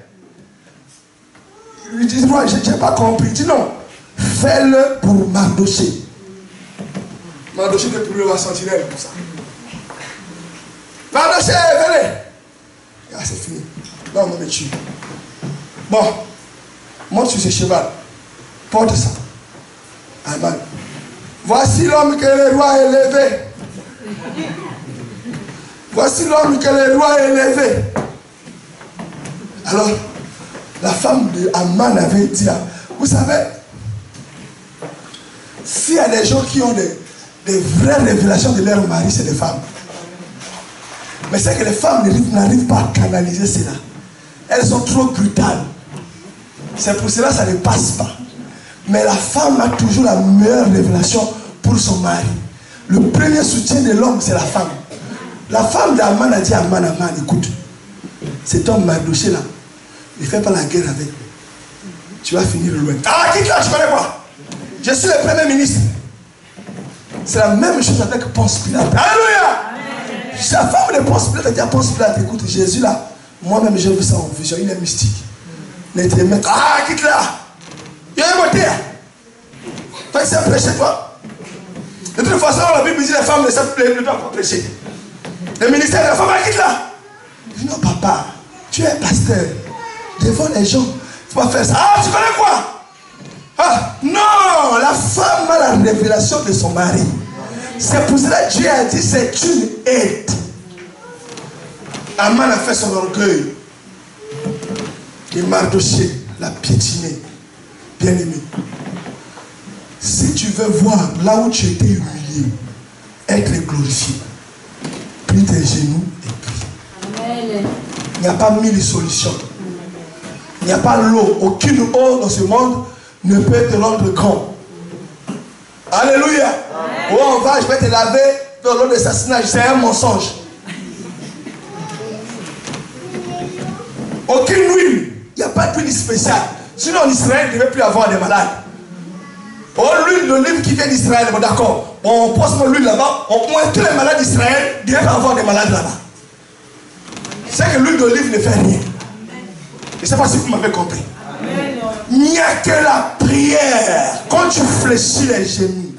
il dit, moi, je n'ai pas compris. Il dit non, fais-le pour Mardochée. Mardochée est pour la sentinelle pour ça. Mardochée, venez. Ah, c'est fini. Là, on me tue. Bon, monte sur ce cheval. Porte ça. Amen. Voici l'homme que le roi a élevé. Voici l'homme que le roi a élevé. Alors, la femme de Aman avait dit, vous savez, s'il y a des gens qui ont des vraies révélations de leur mari, c'est les femmes. Mais c'est que les femmes n'arrivent pas à canaliser cela. Elles sont trop brutales. C'est pour cela que ça ne passe pas. Mais la femme a toujours la meilleure révélation pour son mari. Le premier soutien de l'homme, c'est la femme. La femme d'Aman a dit à Aman, écoute, cet homme Mardoché là, ne fais pas la guerre avec lui. Tu vas finir loin. Ah, quitte là, je connais pas. Je suis le premier ministre. C'est la même chose avec Ponce Pilate. Alléluia! Sa femme de Ponce Pilate a dit à Ponce Pilate, écoute, Jésus là, moi-même j'ai vu ça en vision, il est mystique. Ah, quitte là! Il y a un moteur. Toi, tu sais prêcher, toi. De toute façon, la Bible dit que les femmes ne doivent pas prêcher. Le ministère de la femme, quitte là. Il dit non, papa, tu es pasteur. Devant les gens, tu vas faire ça. Ah, tu connais quoi? Ah, non, la femme a la révélation de son mari. C'est pour cela que Dieu a dit c'est une aide. Aman a fait son orgueil. Et Mardoché l'a piétiné. Bien-aimé, si tu veux voir là où tu étais humilié, être glorifié, plie tes genoux et prie. Il n'y a pas mille solutions. Il n'y a pas l'eau. Aucune eau dans ce monde ne peut te rendre grand. Alléluia. Oh, on va, je vais te laver dans l'eau d'assassinage. C'est un mensonge. Aucune huile. Il n'y a pas d'huile spéciale. Sinon en Israël, il ne devait plus avoir des malades. Oh, l'huile d'olive qui vient d'Israël, bon d'accord. On pose mon l'huile là-bas. Au moins tous les malades d'Israël ne devaient pas avoir des malades là-bas. C'est que l'huile d'olive ne fait rien. Je ne sais pas si vous m'avez compris. Il n'y a que la prière. Quand tu fléchis les genoux,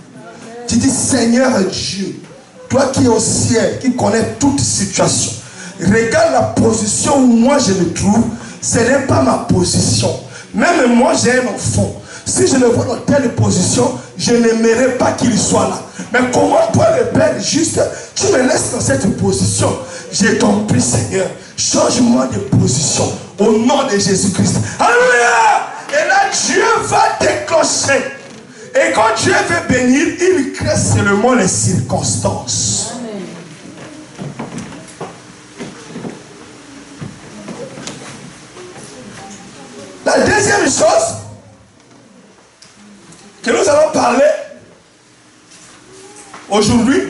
tu dis Seigneur Dieu, toi qui es au ciel, qui connais toute situation, regarde la position où moi je me trouve. Ce n'est pas ma position. Même moi j'ai un enfant. Si je le vois dans telle position, je n'aimerais pas qu'il soit là. Mais comment toi le Père juste, tu me laisses dans cette position? J'ai t'en prie Seigneur, change-moi de position au nom de Jésus-Christ. Alléluia! Et là Dieu va déclencher. Et quand Dieu veut bénir, il crée seulement les circonstances. La deuxième chose que nous allons parler aujourd'hui,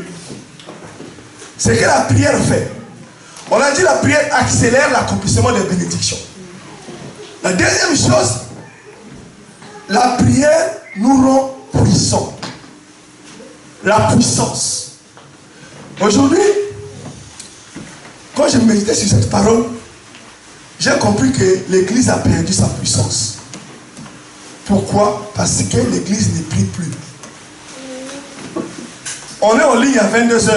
c'est que la prière fait. On a dit la prière accélère l'accomplissement des bénédictions. La deuxième chose, la prière nous rend puissants. La puissance. Aujourd'hui, quand je méditais sur cette parole, j'ai compris que l'église a perdu sa puissance. Pourquoi? Parce que l'église ne prie plus. On est en ligne à 22h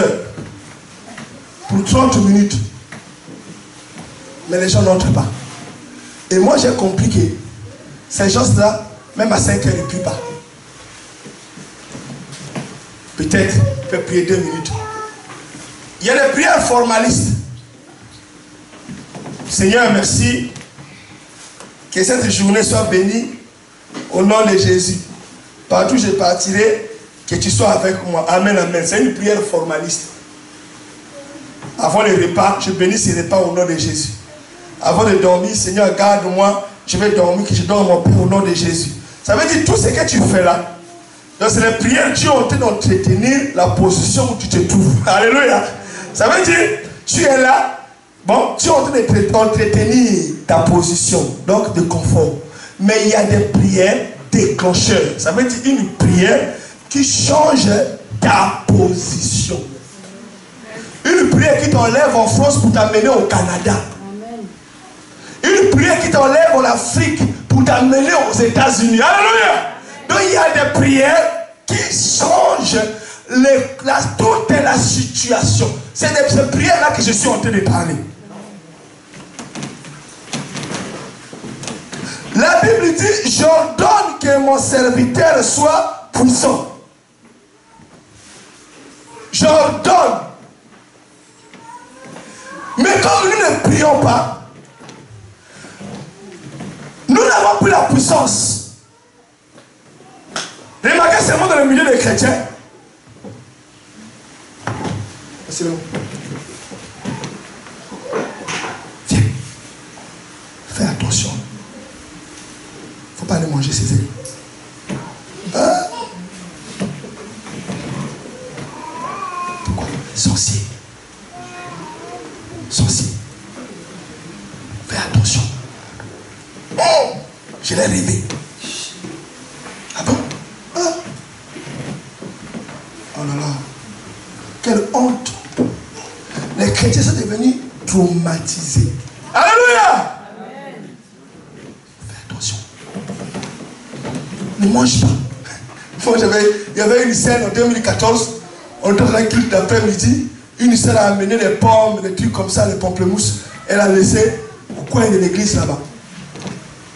pour 30 minutes. Mais les gens n'entrent pas. Et moi j'ai compris que ces gens-là, même à 5h, ils ne prient pas. Peut-être ils peuvent prier 2 minutes. Il y a des prières formalistes. Seigneur, merci. Que cette journée soit bénie au nom de Jésus. Partout où je partirai, que tu sois avec moi. Amen, amen. C'est une prière formaliste. Avant le repas, je bénis ce repas au nom de Jésus. Avant de dormir, Seigneur, garde-moi. Je vais dormir, que je dorme mon Père au nom de Jésus. Ça veut dire tout ce que tu fais là. Donc c'est les prières Dieu ont d'entretenir la position où tu te trouves. Alléluia. Ça veut dire, tu es là. Bon, tu es en train d'entretenir ta position, donc de confort. Mais il y a des prières déclencheurs. Ça veut dire une prière qui change ta position. Une prière qui t'enlève en France pour t'amener au Canada. Une prière qui t'enlève en Afrique pour t'amener aux États-Unis. Alléluia. Donc il y a des prières qui changent toute la situation. C'est de ces prières-là que je suis en train de parler. La Bible dit, j'ordonne que mon serviteur soit puissant. J'ordonne. Mais comme nous ne prions pas, nous n'avons plus la puissance. Remarquez seulement dans le milieu des chrétiens. c'est bon. Viens. Fais attention. Faut pas aller manger ses ailes. Hein? Pourquoi? Sorcier. Sorcier. Fais attention. Oh, je l'ai rêvé. Ah bon? Ah. Oh là là. Quelle honte. Les chrétiens sont devenus traumatisés. Alléluia. Fais attention. Ne mange pas. Il y avait une scène en 2014. On était dans un culte d'après-midi. Une sœur a amené des pommes, des trucs comme ça, des pamplemousses. Elle a laissé au coin de l'église là-bas.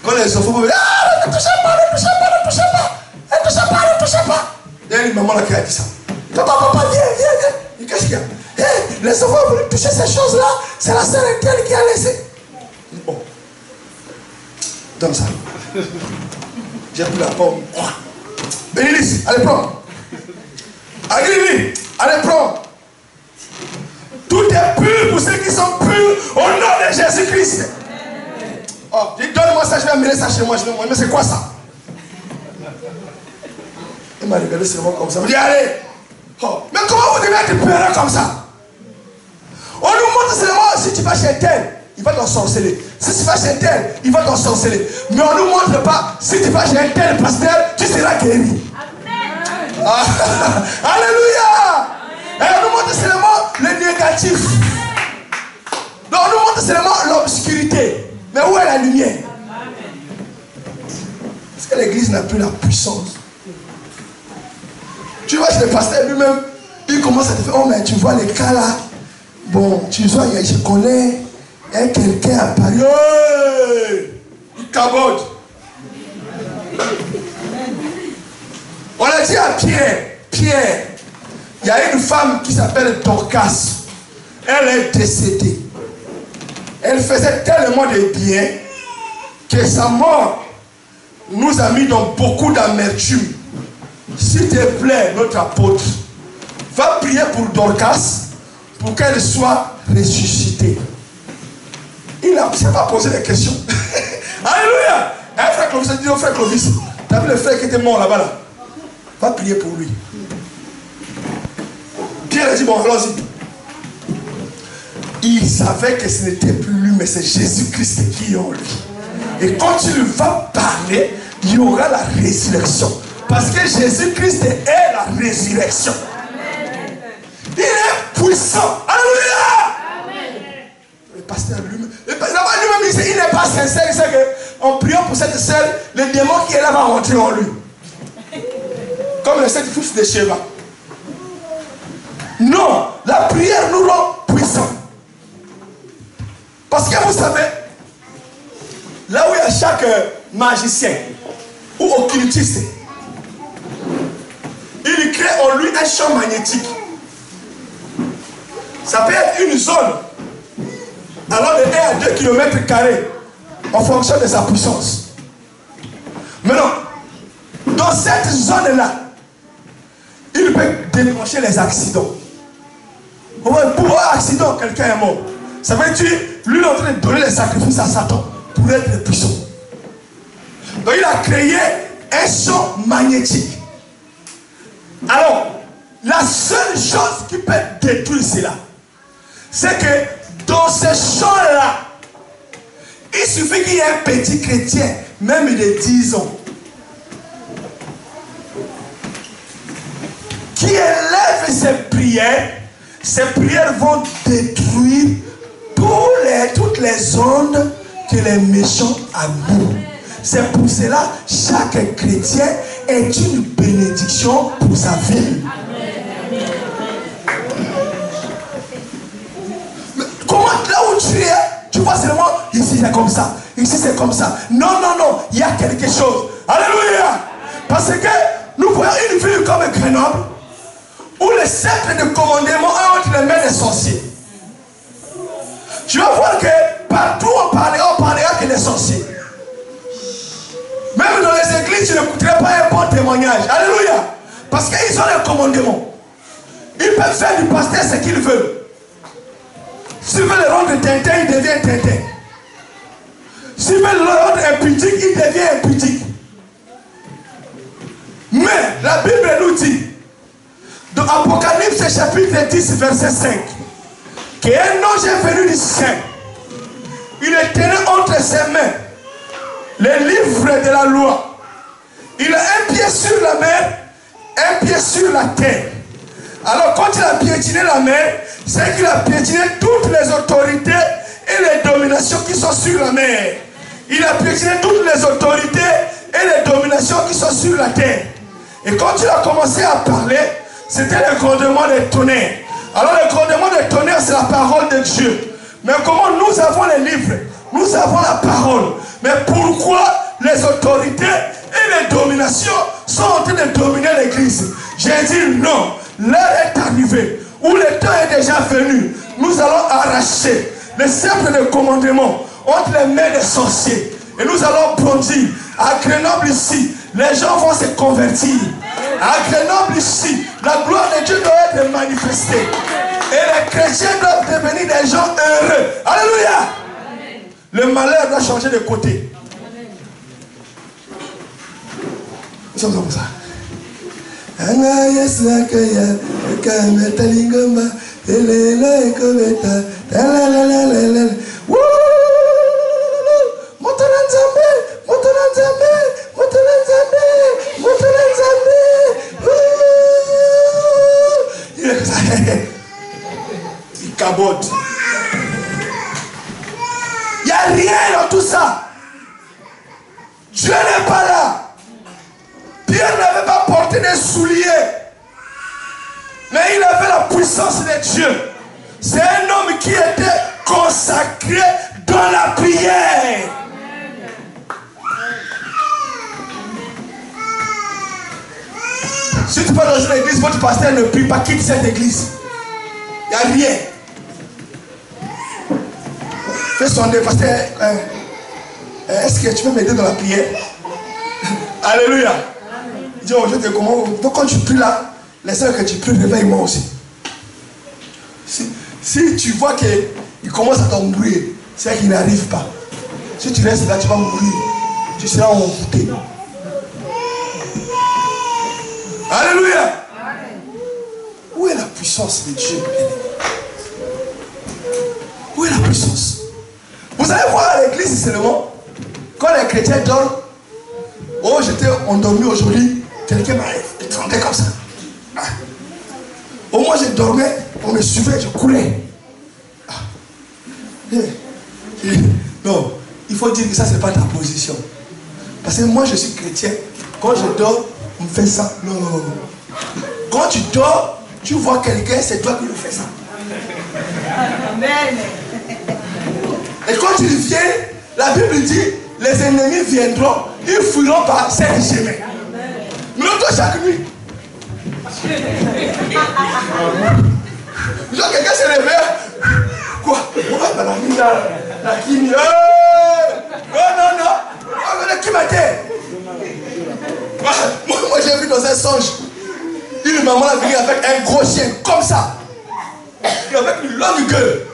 Quand les enfants vont dire, ah, ne touchez pas, ne touchez pas, ne touchez pas, ne touchez pas, ne touchez pas. Il y a une maman là qui a dit ça. Papa, viens, viens, viens. Qu'est-ce qu'il y a? Hey, les enfants veulent toucher ces choses-là. C'est la sœur Étienne qui a laissé. Bon. Donne ça. J'ai pris la pomme. Bénélice, allez prends. Agrili, allez prends. Tout est pur pour ceux qui sont purs au nom de Jésus-Christ. Oh, donne-moi ça, je vais amener ça chez moi. Je vais mais c'est quoi ça? Il m'a regardé seulement comme ça. Il m'a dit, allez. Oh, mais comment vous devez être peureux comme ça? On nous montre seulement si tu vas chez tel, il va t'ensorceler. Si tu vas chez tel, il va t'ensorceler. Mais on ne nous montre pas si tu vas chez un tel pasteur, tu seras guéri. Ah, alléluia. Et on nous montre seulement le négatif. Donc on nous montre seulement l'obscurité. Mais où est la lumière? Parce que l'église n'a plus la puissance. Tu vois, chez le pasteur lui-même, il commence à te faire, oh mais tu vois les cas là. Bon, tu vois, je connais quelqu'un à Paris. Hey, il cabote. On a dit à Pierre, il y a une femme qui s'appelle Dorcas. Elle est décédée. Elle faisait tellement de bien que sa mort nous a mis dans beaucoup d'amertume. S'il te plaît, notre apôtre, va prier pour Dorcas pour qu'elle soit ressuscitée. Il n'a pas posé des questions. Alléluia. Un frère Clovis a dit au frère Clovis, tu as vu le frère qui était mort là-bas là? Va prier pour lui. Pierre a dit, bon, allons-y. Il savait que ce n'était plus lui, mais c'est Jésus-Christ qui est en lui. Et quand il va parler, il y aura la résurrection. Parce que Jésus-Christ est la résurrection. Il est puissant. Alléluia. Le pasteur lui-même, il n'est pas sincère. Il sait qu'en priant pour cette sœur, le démon qui est là va rentrer en lui. Comme le sept fils de Sheba. Non, la prière nous rend puissants. Parce que vous savez, là où il y a chaque magicien ou occultiste, il crée en lui un champ magnétique. Ça peut être une zone allant de 1 à 2 km² en fonction de sa puissance. Maintenant, dans cette zone-là, il peut déclencher les accidents. Pour un accident, quelqu'un est mort. Ça veut dire, lui il est en train de donner les sacrifices à Satan pour être puissant. Donc il a créé un champ magnétique. Alors, la seule chose qui peut détruire cela, c'est que dans ce champ-là, il suffit qu'il y ait un petit chrétien, même de 10 ans, qui élève ses prières vont détruire toutes les ondes que les méchants amourent. C'est pour cela chaque chrétien est une bénédiction pour sa vie. Mais comment là où tu es, tu vois seulement ici c'est comme ça, ici c'est comme ça. Non, non, non, il y a quelque chose. Alléluia. Parce que nous voyons une ville comme Grenoble où les sceptres de commandement ont entre les mains des sorciers. Tu vas voir que partout on parlera que des sorciers. Même dans les églises, tu n'écouterais pas un bon témoignage. Alléluia. Parce qu'ils ont les commandements. Ils peuvent faire du pasteur ce qu'ils veulent. S'ils veulent le rendre Tintin, il devient Tintin. S'ils veulent le rendre impudique, il devient impudique. Mais la Bible nous dit, dans Apocalypse chapitre 10, verset 5, qu'un ange est venu du ciel. Il tenait entre ses mains les livres de la loi. Il a un pied sur la mer, un pied sur la terre. Alors quand il a piétiné la mer, c'est qu'il a piétiné toutes les autorités et les dominations qui sont sur la mer. Il a piétiné toutes les autorités et les dominations qui sont sur la terre. Et quand il a commencé à parler, c'était le grondement des tonnerres. Alors le grondement des tonnerres, c'est la parole de Dieu. Mais comment nous avons les livres, nous avons la parole. Mais pourquoi les autorités et les dominations sont en train de dominer l'église? J'ai dit non. L'heure est arrivée où le temps est déjà venu. Nous allons arracher le sceptre de commandement entre les mains des sorciers. Et nous allons bondir. À Grenoble ici, les gens vont se convertir. À Grenoble ici, la gloire de Dieu doit être manifestée. Et les chrétiens doivent devenir des gens heureux. Alléluia. Le malheur doit changer de côté. Nous sommes comme ça. Il cabote. Il n'y a rien dans tout ça. Dieu n'est pas là. Pierre n'avait pas porté des souliers, mais il avait la puissance de Dieu. C'est un homme qui était consacré dans la prière. Si tu vas dans une église, votre pasteur ne prie pas, quitte cette église. Il n'y a rien. Fais sonder, pasteur. Est-ce que tu peux m'aider dans la prière? Alléluia. Il dit, oh, je te commande. Donc quand tu pries là, les heures que tu pries, réveille-moi aussi. Si tu vois qu'il commence à t'embrouiller, c'est qu'il n'arrive pas. Si tu restes là, tu vas mourir. Tu seras envoûté. Alléluia. Où est la puissance de Dieu? Où est la puissance? Vous allez voir à l'église seulement, quand les chrétiens dorment, oh, j'étais endormi aujourd'hui, quelqu'un m'arrive, il tremblait comme ça. Ah. Au moins, je dormais, on me suivait, je courais. Ah. Non, il faut dire que ça, ce n'est pas ta position. Parce que moi, je suis chrétien. Quand je dors, on me fait ça. Non, non, non. Quand tu dors, tu vois quelqu'un, c'est toi qui le fais ça. Amen. Et quand il vient, la Bible dit, les ennemis viendront, ils fuiront par 5 chemins. Mais toi, chaque nuit. Genre, quelqu'un se réveille. Quoi? La chimie. Non, non. La chimie. Moi, j'ai vu dans un songe une maman a venu avec un gros chien comme ça. Et avec une longue gueule.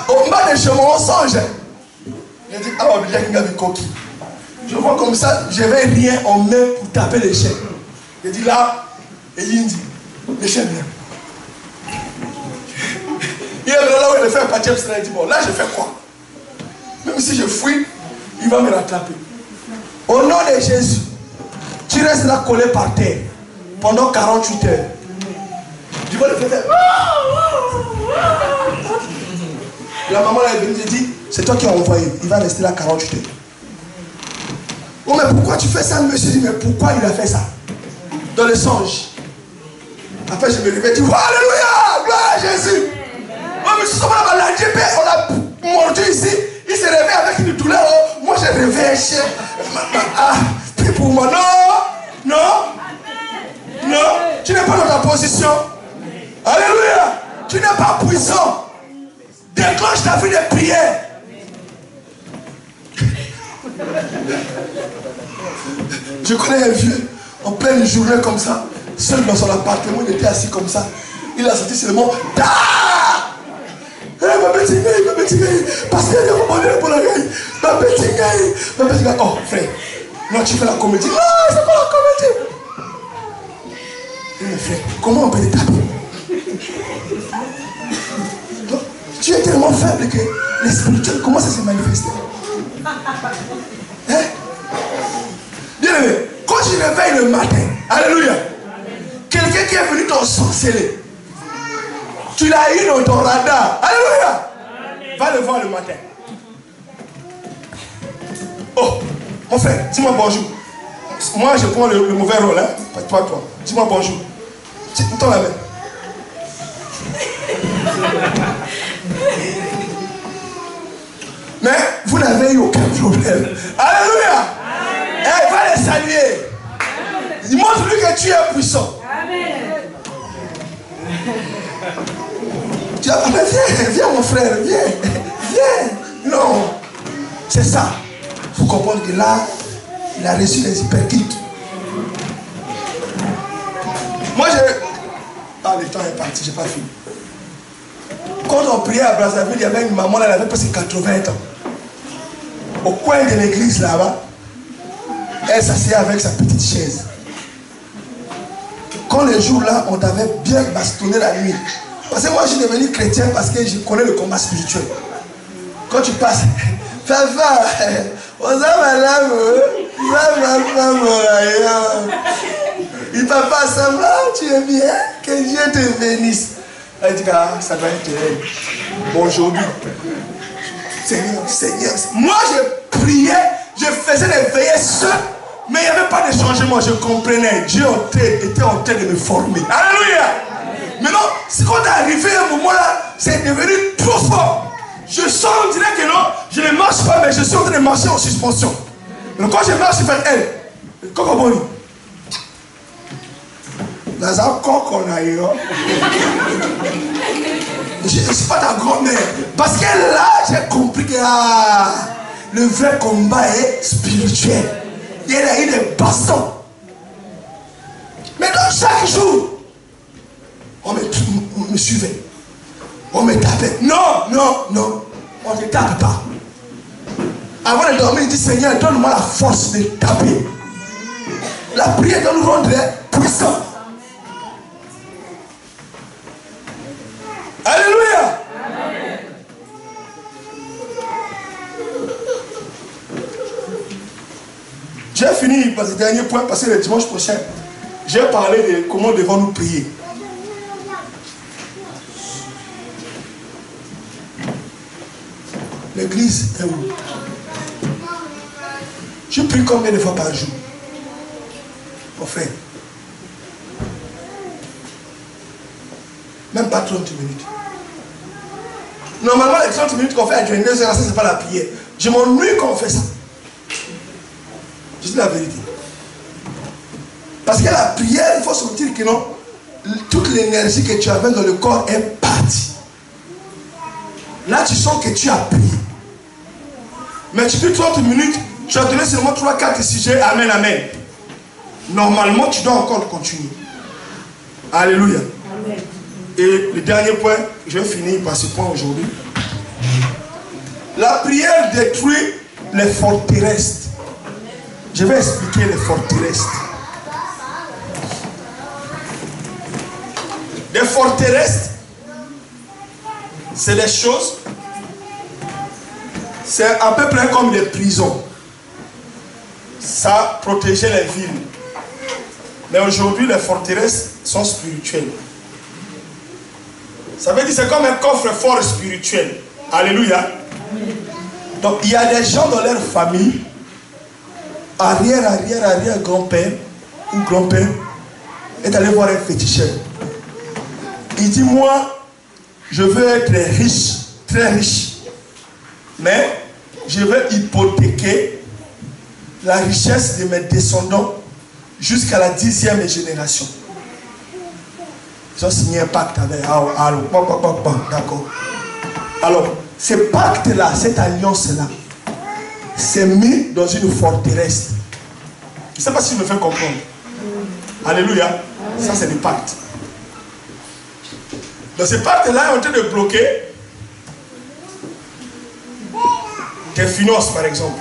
Au bas de chez mon songe. J'ai dit, ah, il y a une coquille. Je vois comme ça, je vais rien en main pour taper les chiens. J'ai dit là, et il dit, les chiens viennent. Il est là où il fait un pâté, il dit, bon, là je fais quoi? Même si je fuis, il va me rattraper. Au nom de Jésus, tu restes là collé par terre pendant 48 heures. Tu vas le faire. La maman est venue et dit, c'est toi qui as envoyé. Il va rester là 48 heures. Oh, mais pourquoi tu fais ça? Je me suis dit, mais pourquoi il a fait ça? Dans le songe. Après, je me réveille et dis, oh, alléluia, gloire à Jésus. Oh, mais si on a mordu ici, il se réveille avec une douleur. Oh, moi, je réveille. Puis pour moi, non, non, non, tu n'es pas dans ta position. Alléluia, tu n'es pas puissant. Déclenche ta vie de prière. Je connais un vieux, en pleine journée comme ça, Seul dans son appartement, il était assis comme ça. Il a sorti seulement ta. Ma petite gars, parce qu'il y a des moments pour la gueule. Ma petite gars. Oh, frère, non, tu fais la comédie. Non, c'est pas la comédie. Et mon frère, comment on peut les taper? Donc, tu es tellement faible que les spirituels commencent à se manifester. Hein? Bien aimé, quand tu réveilles le matin, alléluia, quelqu'un qui est venu t'ensorceler, tu l'as eu dans ton radar, alléluia, va le voir le matin. Oh, mon frère, dis-moi bonjour. Moi, je prends le mauvais rôle, hein, pas toi. Dis-moi bonjour. Tends la main. Mais vous n'avez eu aucun problème. Alléluia. Eh, va les saluer. Il montre-lui que tu es puissant. Tu as dit, viens mon frère, viens. Non. C'est ça. Vous comprenez que là, il a reçu les hyperkits. Moi, ah, le temps est parti, je n'ai pas fini. Quand on priait à Brazzaville, il y avait une maman, elle avait presque 80 ans. Au coin de l'église là-bas, elle s'asseyait avec sa petite chaise. Quand les jours là, on t'avait bien bastonné la nuit. Parce que moi, je suis devenu chrétien parce que je connais le combat spirituel. Quand tu passes, Papa, on s'en va là, il papa, ça va, tu es bien, que Dieu te bénisse. Elle dit, ah, ça doit être elle. Bon, aujourd'hui, Seigneur. Moi, je priais, je faisais des veillées seul, mais il n'y avait pas de changement, je comprenais. Dieu était en train de me former. Alléluia. Maintenant, quand est arrivé un moment là, c'est devenu trop fort. Je sens, on dirait que non, je ne marche pas, mais je suis en train de marcher en suspension. Donc quand je marche vers elle, Kokoboni. Dans un corps qu'on a eu, je ne suis pas ta grand-mère. Parce que là, j'ai compris que le vrai combat est spirituel. Il y a eu des bastons. Mais donc chaque jour, on me suivait. On me tapait. Non. On ne te tape pas. Avant de dormir, il dit, Seigneur, donne-moi la force de taper. La prière doit nous rendre puissants. Alléluia. Amen. J'ai fini par ce dernier point, parce que le dimanche prochain, j'ai parlé de comment devons-nous prier. L'église est où? Je prie combien de fois par jour? Mon frère. Même pas 30 minutes. Normalement, les 30 minutes qu'on fait à 22 heures, ça c'est pas la prière. Je m'ennuie quand on fait ça. Je dis la vérité. Parce que la prière, il faut sentir que non, toute l'énergie que tu avais dans le corps est partie. Là, tu sens que tu as prié. Mais tu fais 30 minutes, tu as donné seulement 3-4 sujets. Amen, amen. Normalement, tu dois encore continuer. Alléluia. Amen. Et le dernier point, je vais finir par ce point aujourd'hui. La prière détruit les forteresses. Je vais expliquer les forteresses. Les forteresses, c'est des choses, c'est à peu près comme des prisons. Ça protégeait les villes. Mais aujourd'hui, les forteresses sont spirituelles. Ça veut dire que c'est comme un coffre-fort spirituel. Alléluia. Donc il y a des gens dans leur famille, arrière grand-père ou grand-père est allé voir un féticheur. Il dit, moi, je veux être riche, très riche. Mais je veux hypothéquer la richesse de mes descendants jusqu'à la 10e génération. Ils ont signé un pacte avec. D'accord. Alors, ce pacte-là, cette alliance-là, c'est mis dans une forteresse. Je ne sais pas si je me fais comprendre. Alléluia. Ça, c'est le pacte. Donc, ce pacte-là est en train de bloquer tes finances, par exemple.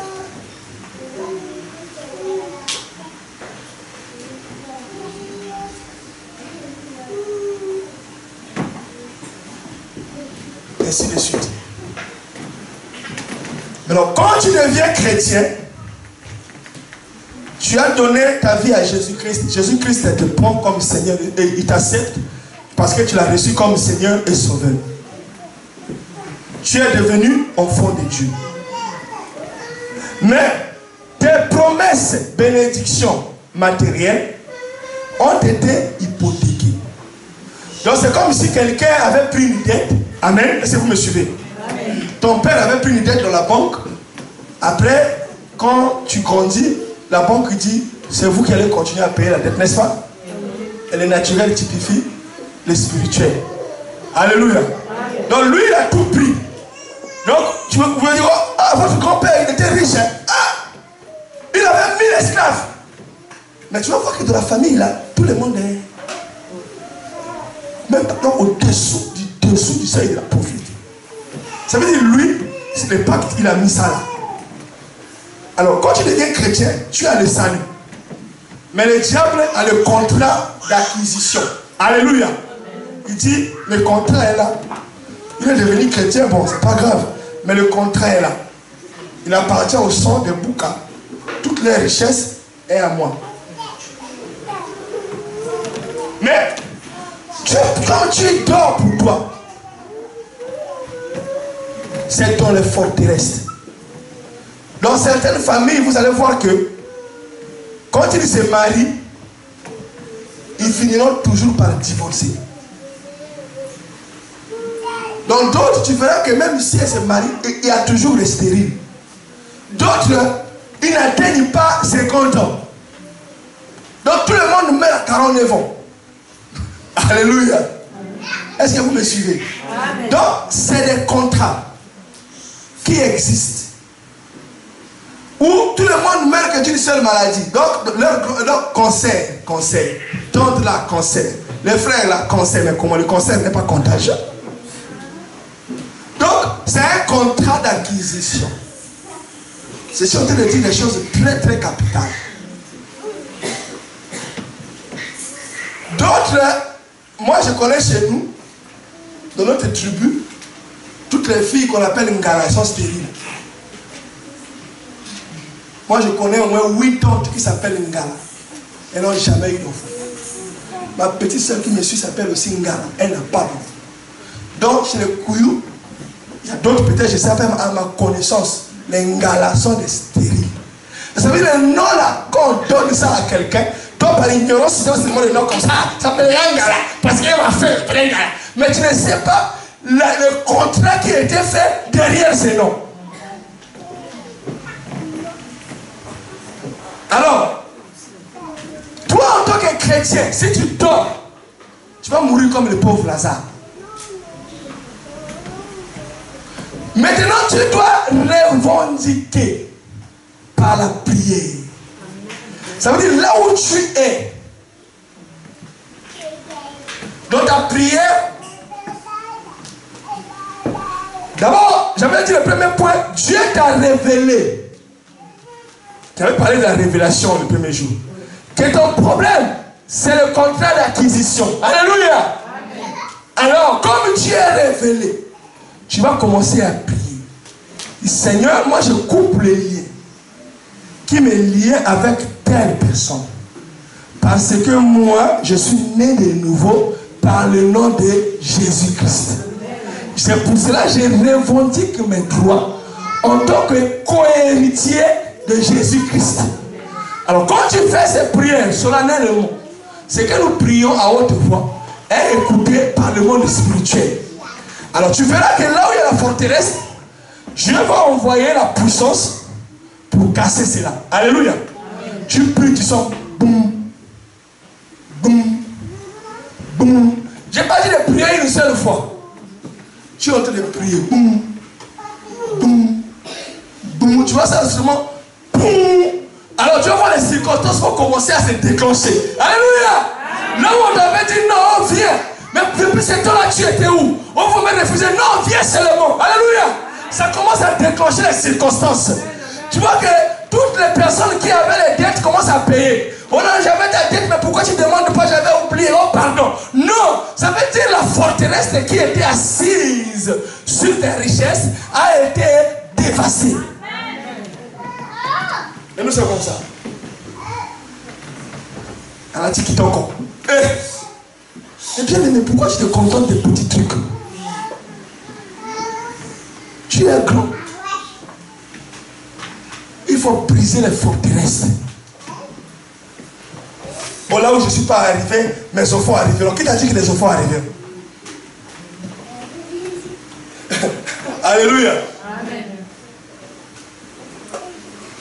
Ainsi de suite. Alors, quand tu deviens chrétien, tu as donné ta vie à Jésus-Christ. Jésus-Christ te prend comme Seigneur et il t'accepte parce que tu l'as reçu comme Seigneur et Sauveur. Tu es devenu enfant de Dieu. Mais tes promesses, bénédictions matérielles ont été hypothéquées. Donc c'est comme si quelqu'un avait pris une dette. Amen. Est-ce que vous me suivez? Amen. Ton père avait pris une dette dans la banque. Après, quand tu grandis, la banque dit, c'est vous qui allez continuer à payer la dette, n'est-ce pas? Et le naturel typifie le spirituel. Alléluia. Donc lui, il a tout pris. Donc, tu veux dire, ah, votre grand-père, il était riche. Hein? Ah, il avait 1000 esclaves. Mais tu vas voir que dans la famille, là, tout le monde est... Même au-dessous du seuil de la pauvreté. Ça veut dire, lui, c'est le pacte, il a mis ça là. Alors, quand tu deviens chrétien, tu as le salut. Mais le diable a le contrat d'acquisition. Alléluia. Il dit, le contrat est là. Il est devenu chrétien, bon, c'est pas grave. Mais le contrat est là. Il appartient au sang de Bouka. Toutes les richesses est à moi. Mais, quand tu dors pour toi, c'est dans les forteresses. Dans certaines familles, vous allez voir que quand ils se marient, ils finiront toujours par divorcer. Dans d'autres, tu verras que même si elles se marient, il y a toujours les stériles. D'autres, ils n'atteignent pas 50 ans. Donc tout le monde meurt à 49 ans. Alléluia. Est-ce que vous me suivez? Amen. Donc, c'est des contrats qui existent. Où tout le monde meurt que d'une seule maladie. Donc, leur cancer. Tante là, cancer. Les frères là, cancer. Mais comment le cancer n'est pas contagieux? Donc, c'est un contrat d'acquisition. Je suis en train de dire des choses très très capitales. D'autres, moi je connais chez nous, dans notre tribu, toutes les filles qu'on appelle Ngala sont stériles. Moi je connais au moins 8 tantes qui s'appellent Ngala. Elles n'ont jamais eu d'enfant. Ma petite soeur qui me suit s'appelle aussi Ngala. Elle n'a pas d'enfant. Donc chez les Kouyou, il y a d'autres peut-être, je sais même à ma connaissance, les Ngala sont des stériles. Ça veut dire le nom là, quand on donne ça à quelqu'un, toi par ignorance, tu donnes seulement le nom comme ça, ça s'appelle Ngala, parce qu'il m'a fait Ngala. Mais tu ne sais pas le contrat qui a été fait derrière ces noms. Alors, toi en tant que chrétien, si tu dors, tu vas mourir comme le pauvre Lazare. Maintenant, tu dois revendiquer par la prière. Ça veut dire là où tu es, dans ta prière, d'abord, j'avais dit le premier point, Dieu t'a révélé. Tu avais parlé de la révélation le premier jour. Que ton problème, c'est le contrat d'acquisition. Alléluia. Alors, comme Dieu est révélé, tu vas commencer à prier. Seigneur, moi je coupe les liens qui me lient avec telle personne. Parce que moi, je suis né de nouveau par le nom de Jésus-Christ. C'est pour cela que je revendique mes droits en tant que co-héritier de Jésus-Christ. Alors quand tu fais ces prières solennellement, ce que nous prions à haute voix est écouté par le monde spirituel. Alors tu verras que là où il y a la forteresse, Dieu va envoyer la puissance pour casser cela. Alléluia. Tu pries, tu sens boum, boum, boum. Je n'ai pas dit de prier une seule fois. Tu es en train de prier. Boum, boum, boum. Tu vois ça instrument? Boum. Alors tu vas voir les circonstances vont commencer à se déclencher. Alléluia. Là où on t'avait dit non, viens. Mais depuis ce temps-là, tu étais où? On vous me refuser. Non, viens seulement. Alléluia. Ça commence à déclencher les circonstances. Tu vois que toutes les personnes qui avaient les dettes commencent à payer. Oh non, j'avais ta dette, mais pourquoi tu ne demandes pas? J'avais oublié. Oh pardon. Non, ça veut dire la forteresse qui était assise sur tes richesses a été dévastée. Et nous sommes comme ça. Elle a dit quitte encore. Eh bien, mais pourquoi tu te contentes des petits trucs? Tu es grand. Il faut briser les forteresses. Bon, là où je ne suis pas arrivé, mes enfants arriveront. Qui t'a dit que les enfants arriveront? Alléluia. Amen.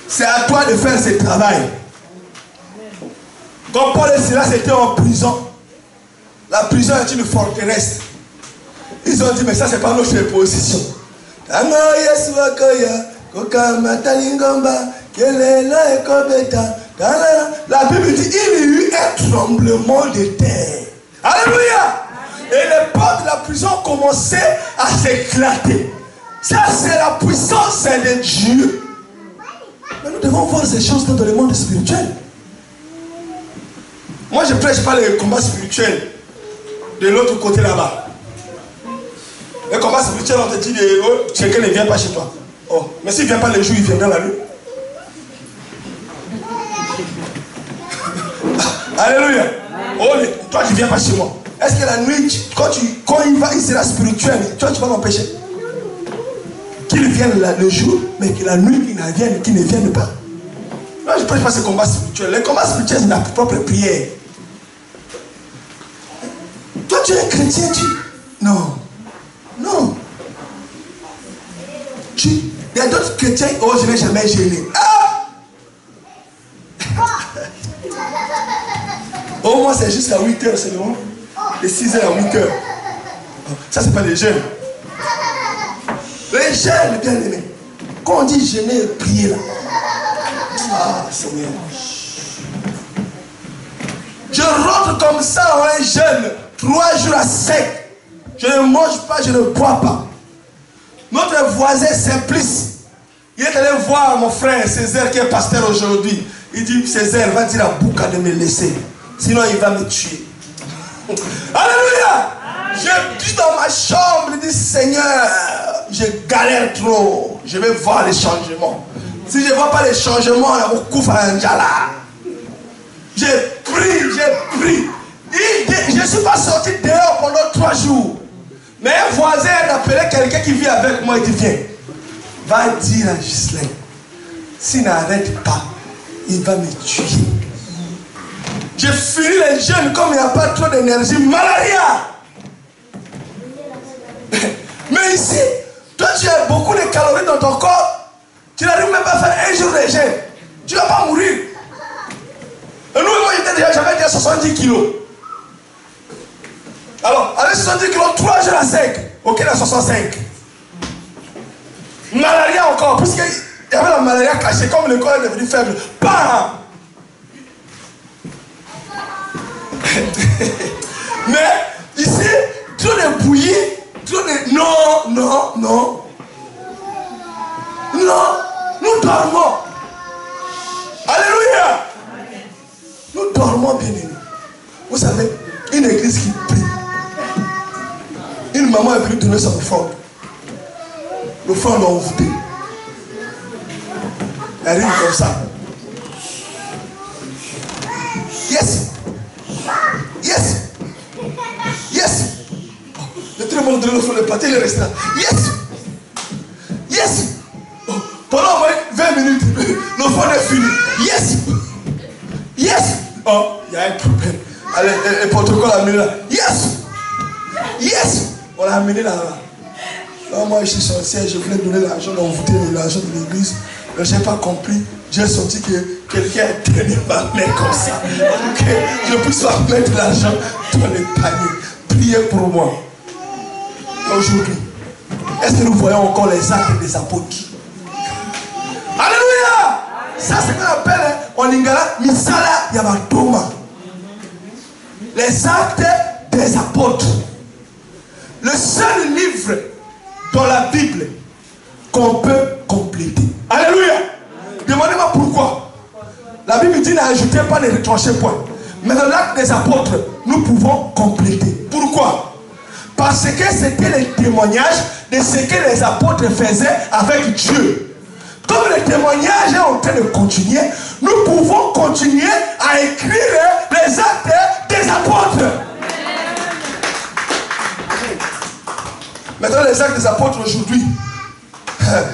C'est à toi de faire ce travail. Quand Paul et Silas étaient en prison, la prison est une forteresse. Ils ont dit, mais ça, c'est pas notre position. La Bible dit, il y a eu un tremblement de terre. Alléluia. Et les portes de la prison commençaient à s'éclater. Ça, c'est la puissance de Dieu. Mais nous devons voir ces choses dans le monde spirituel. Moi, je ne prêche pas les combats spirituels de l'autre côté là-bas. Les combats spirituels, on te dit, oh, quelqu'un ne vient pas chez toi. Oh, mais s'il ne vient pas le jour, il viendra la nuit. Alléluia. Oh, toi, tu ne viens pas chez moi. Est-ce que la nuit, quand il va, il sera spirituel, toi, tu vas m'empêcher? Qu'il vienne le jour, mais que la nuit, qu'il ne vienne pas. Moi, je ne prêche pas ces combats spirituels. Les combats spirituels, c'est ma propre prière. Toi, tu es un chrétien, Non. Non. Il y a d'autres chrétiens, oh, je n'ai jamais gêné. Ah! Oh, moi, c'est jusqu'à 8h seulement. De 6h à 8h. Ça, c'est pas les jeunes. Les jeunes, bien aimés. Quand on dit jeûner et prier là. Ah, Seigneur. Je rentre comme ça en un jeûne. 3 jours à sec. Je ne mange pas, je ne bois pas. Notre voisin Simplice, il est allé voir mon frère Césaire qui est pasteur aujourd'hui. Il dit, Césaire va dire à Bouka de me laisser. Sinon il va me tuer. Alléluia. Je dis dans ma chambre, il dit, Seigneur, je galère trop. Je vais voir les changements. Si je ne vois pas les changements, j'ai pris. Je ne suis pas sorti dehors pendant 3 jours. Mais un voisin appelait quelqu'un qui vit avec moi. Il dit, viens, va dire à Ghislain, s'il n'arrête pas, il va me tuer. J'ai fini les jeunes comme il n'y a pas trop d'énergie. Malaria. Mais ici, toi tu as beaucoup de calories dans ton corps. Tu n'arrives même pas à faire un jour de jeûne. Tu ne vas pas mourir. Et nous, moi j'avais déjà 70 kilos. Alors, avec 70 kilos, 3 jours à sec. Ok, à 65. Malaria encore, puisqu'il y avait la malaria cachée, comme le corps est devenu faible. Bam! Mais ici, trop de bouillie, trop de... Non. Nous dormons. Alléluia. Nous dormons bien aimés. Vous savez, une église qui prie. Une maman est venue donner son offrande. L'offrande envoûtée. Elle rit comme ça. Yes. Le très bon de l'offrande, le pâté, il est resté là. Yes. Oh, pendant 20 minutes, l'offrande est finie. Yes. Oh, il y a un problème. Allez, le protocole a amené là. Yes. On l'a amené là. Alors moi, je suis sorcière, je voulais donner l'argent, d'envoûter l'argent de l'église. Mais je n'ai pas compris. J'ai senti que quelqu'un a tenu ma main comme ça. Pour que je puisse pas mettre l'argent dans le panier. Priez pour moi. Aujourd'hui, est-ce que nous voyons encore les actes des apôtres? Alléluia! Ça, c'est ce qu'on appelle en lingala Misala Yamatoma. les actes des apôtres. Le seul livre dans la Bible qu'on peut compléter. Alléluia. Demandez-moi pourquoi. La Bible dit n'ajoutez pas, ne retраnchez point. Mais dans l'acte des apôtres, nous pouvons compléter. Pourquoi? Parce que c'était le témoignage de ce que les apôtres faisaient avec Dieu. Comme le témoignage est en train de continuer, nous pouvons continuer à écrire les actes des apôtres. Maintenant, les actes des apôtres aujourd'hui,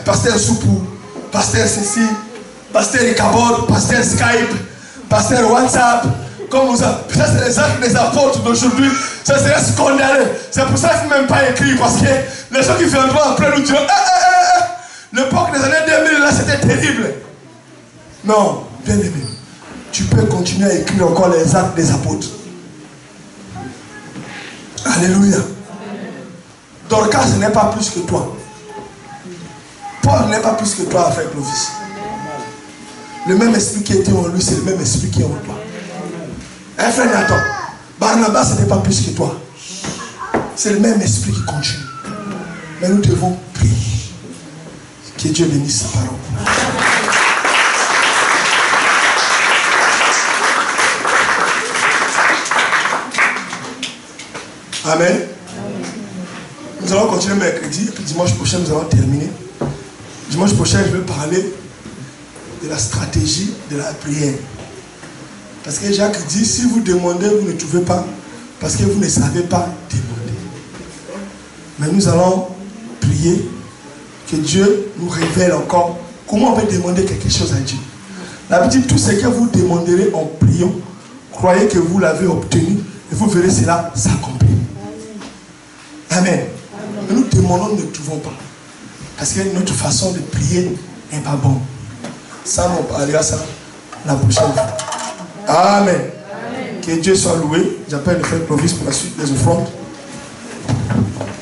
pasteur Soupou, pasteur Cécile, pasteur Icabod, pasteur Skype, pasteur WhatsApp, comme vous ça c'est les actes des apôtres d'aujourd'hui, ça serait scandaleux. C'est pour ça qu'il ne faut même pas écrire, parce que les gens qui viendront après nous diront l'époque des années 2000 là c'était terrible. Non, bien aimé, tu peux continuer à écrire encore les actes des apôtres. Alléluia. Dorcas n'est pas plus que toi. Paul n'est pas plus que toi avec Clovis. Le même esprit qui était en lui, c'est le même esprit qui est en toi. Un frère Nathan, Barnabas, ce n'est pas plus que toi. C'est le même esprit qui continue. Mais nous devons prier. Que Dieu bénisse sa parole. Amen. Nous allons continuer mercredi, et puis dimanche prochain, nous allons terminer. Dimanche prochain, je vais parler de la stratégie de la prière. Parce que Jacques dit, si vous demandez, vous ne trouvez pas, parce que vous ne savez pas demander. Mais nous allons prier, que Dieu nous révèle encore comment on peut demander quelque chose à Dieu. La Bible dit, tout ce que vous demanderez en priant, croyez que vous l'avez obtenu, et vous verrez cela s'accomplir. Amen. Mais nous demandons, nous ne trouvons pas. Parce que notre façon de prier n'est pas bonne. Ça, on parlera ça la prochaine fois. Amen. Amen. Que Dieu soit loué. J'appelle le frère Clovis pour la suite des offrandes.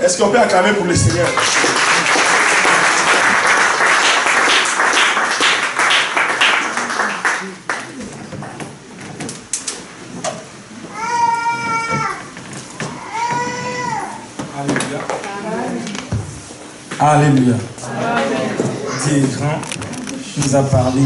Est-ce qu'on peut acclamer pour le Seigneur? Alléluia. Dieu est grand, nous a parlé.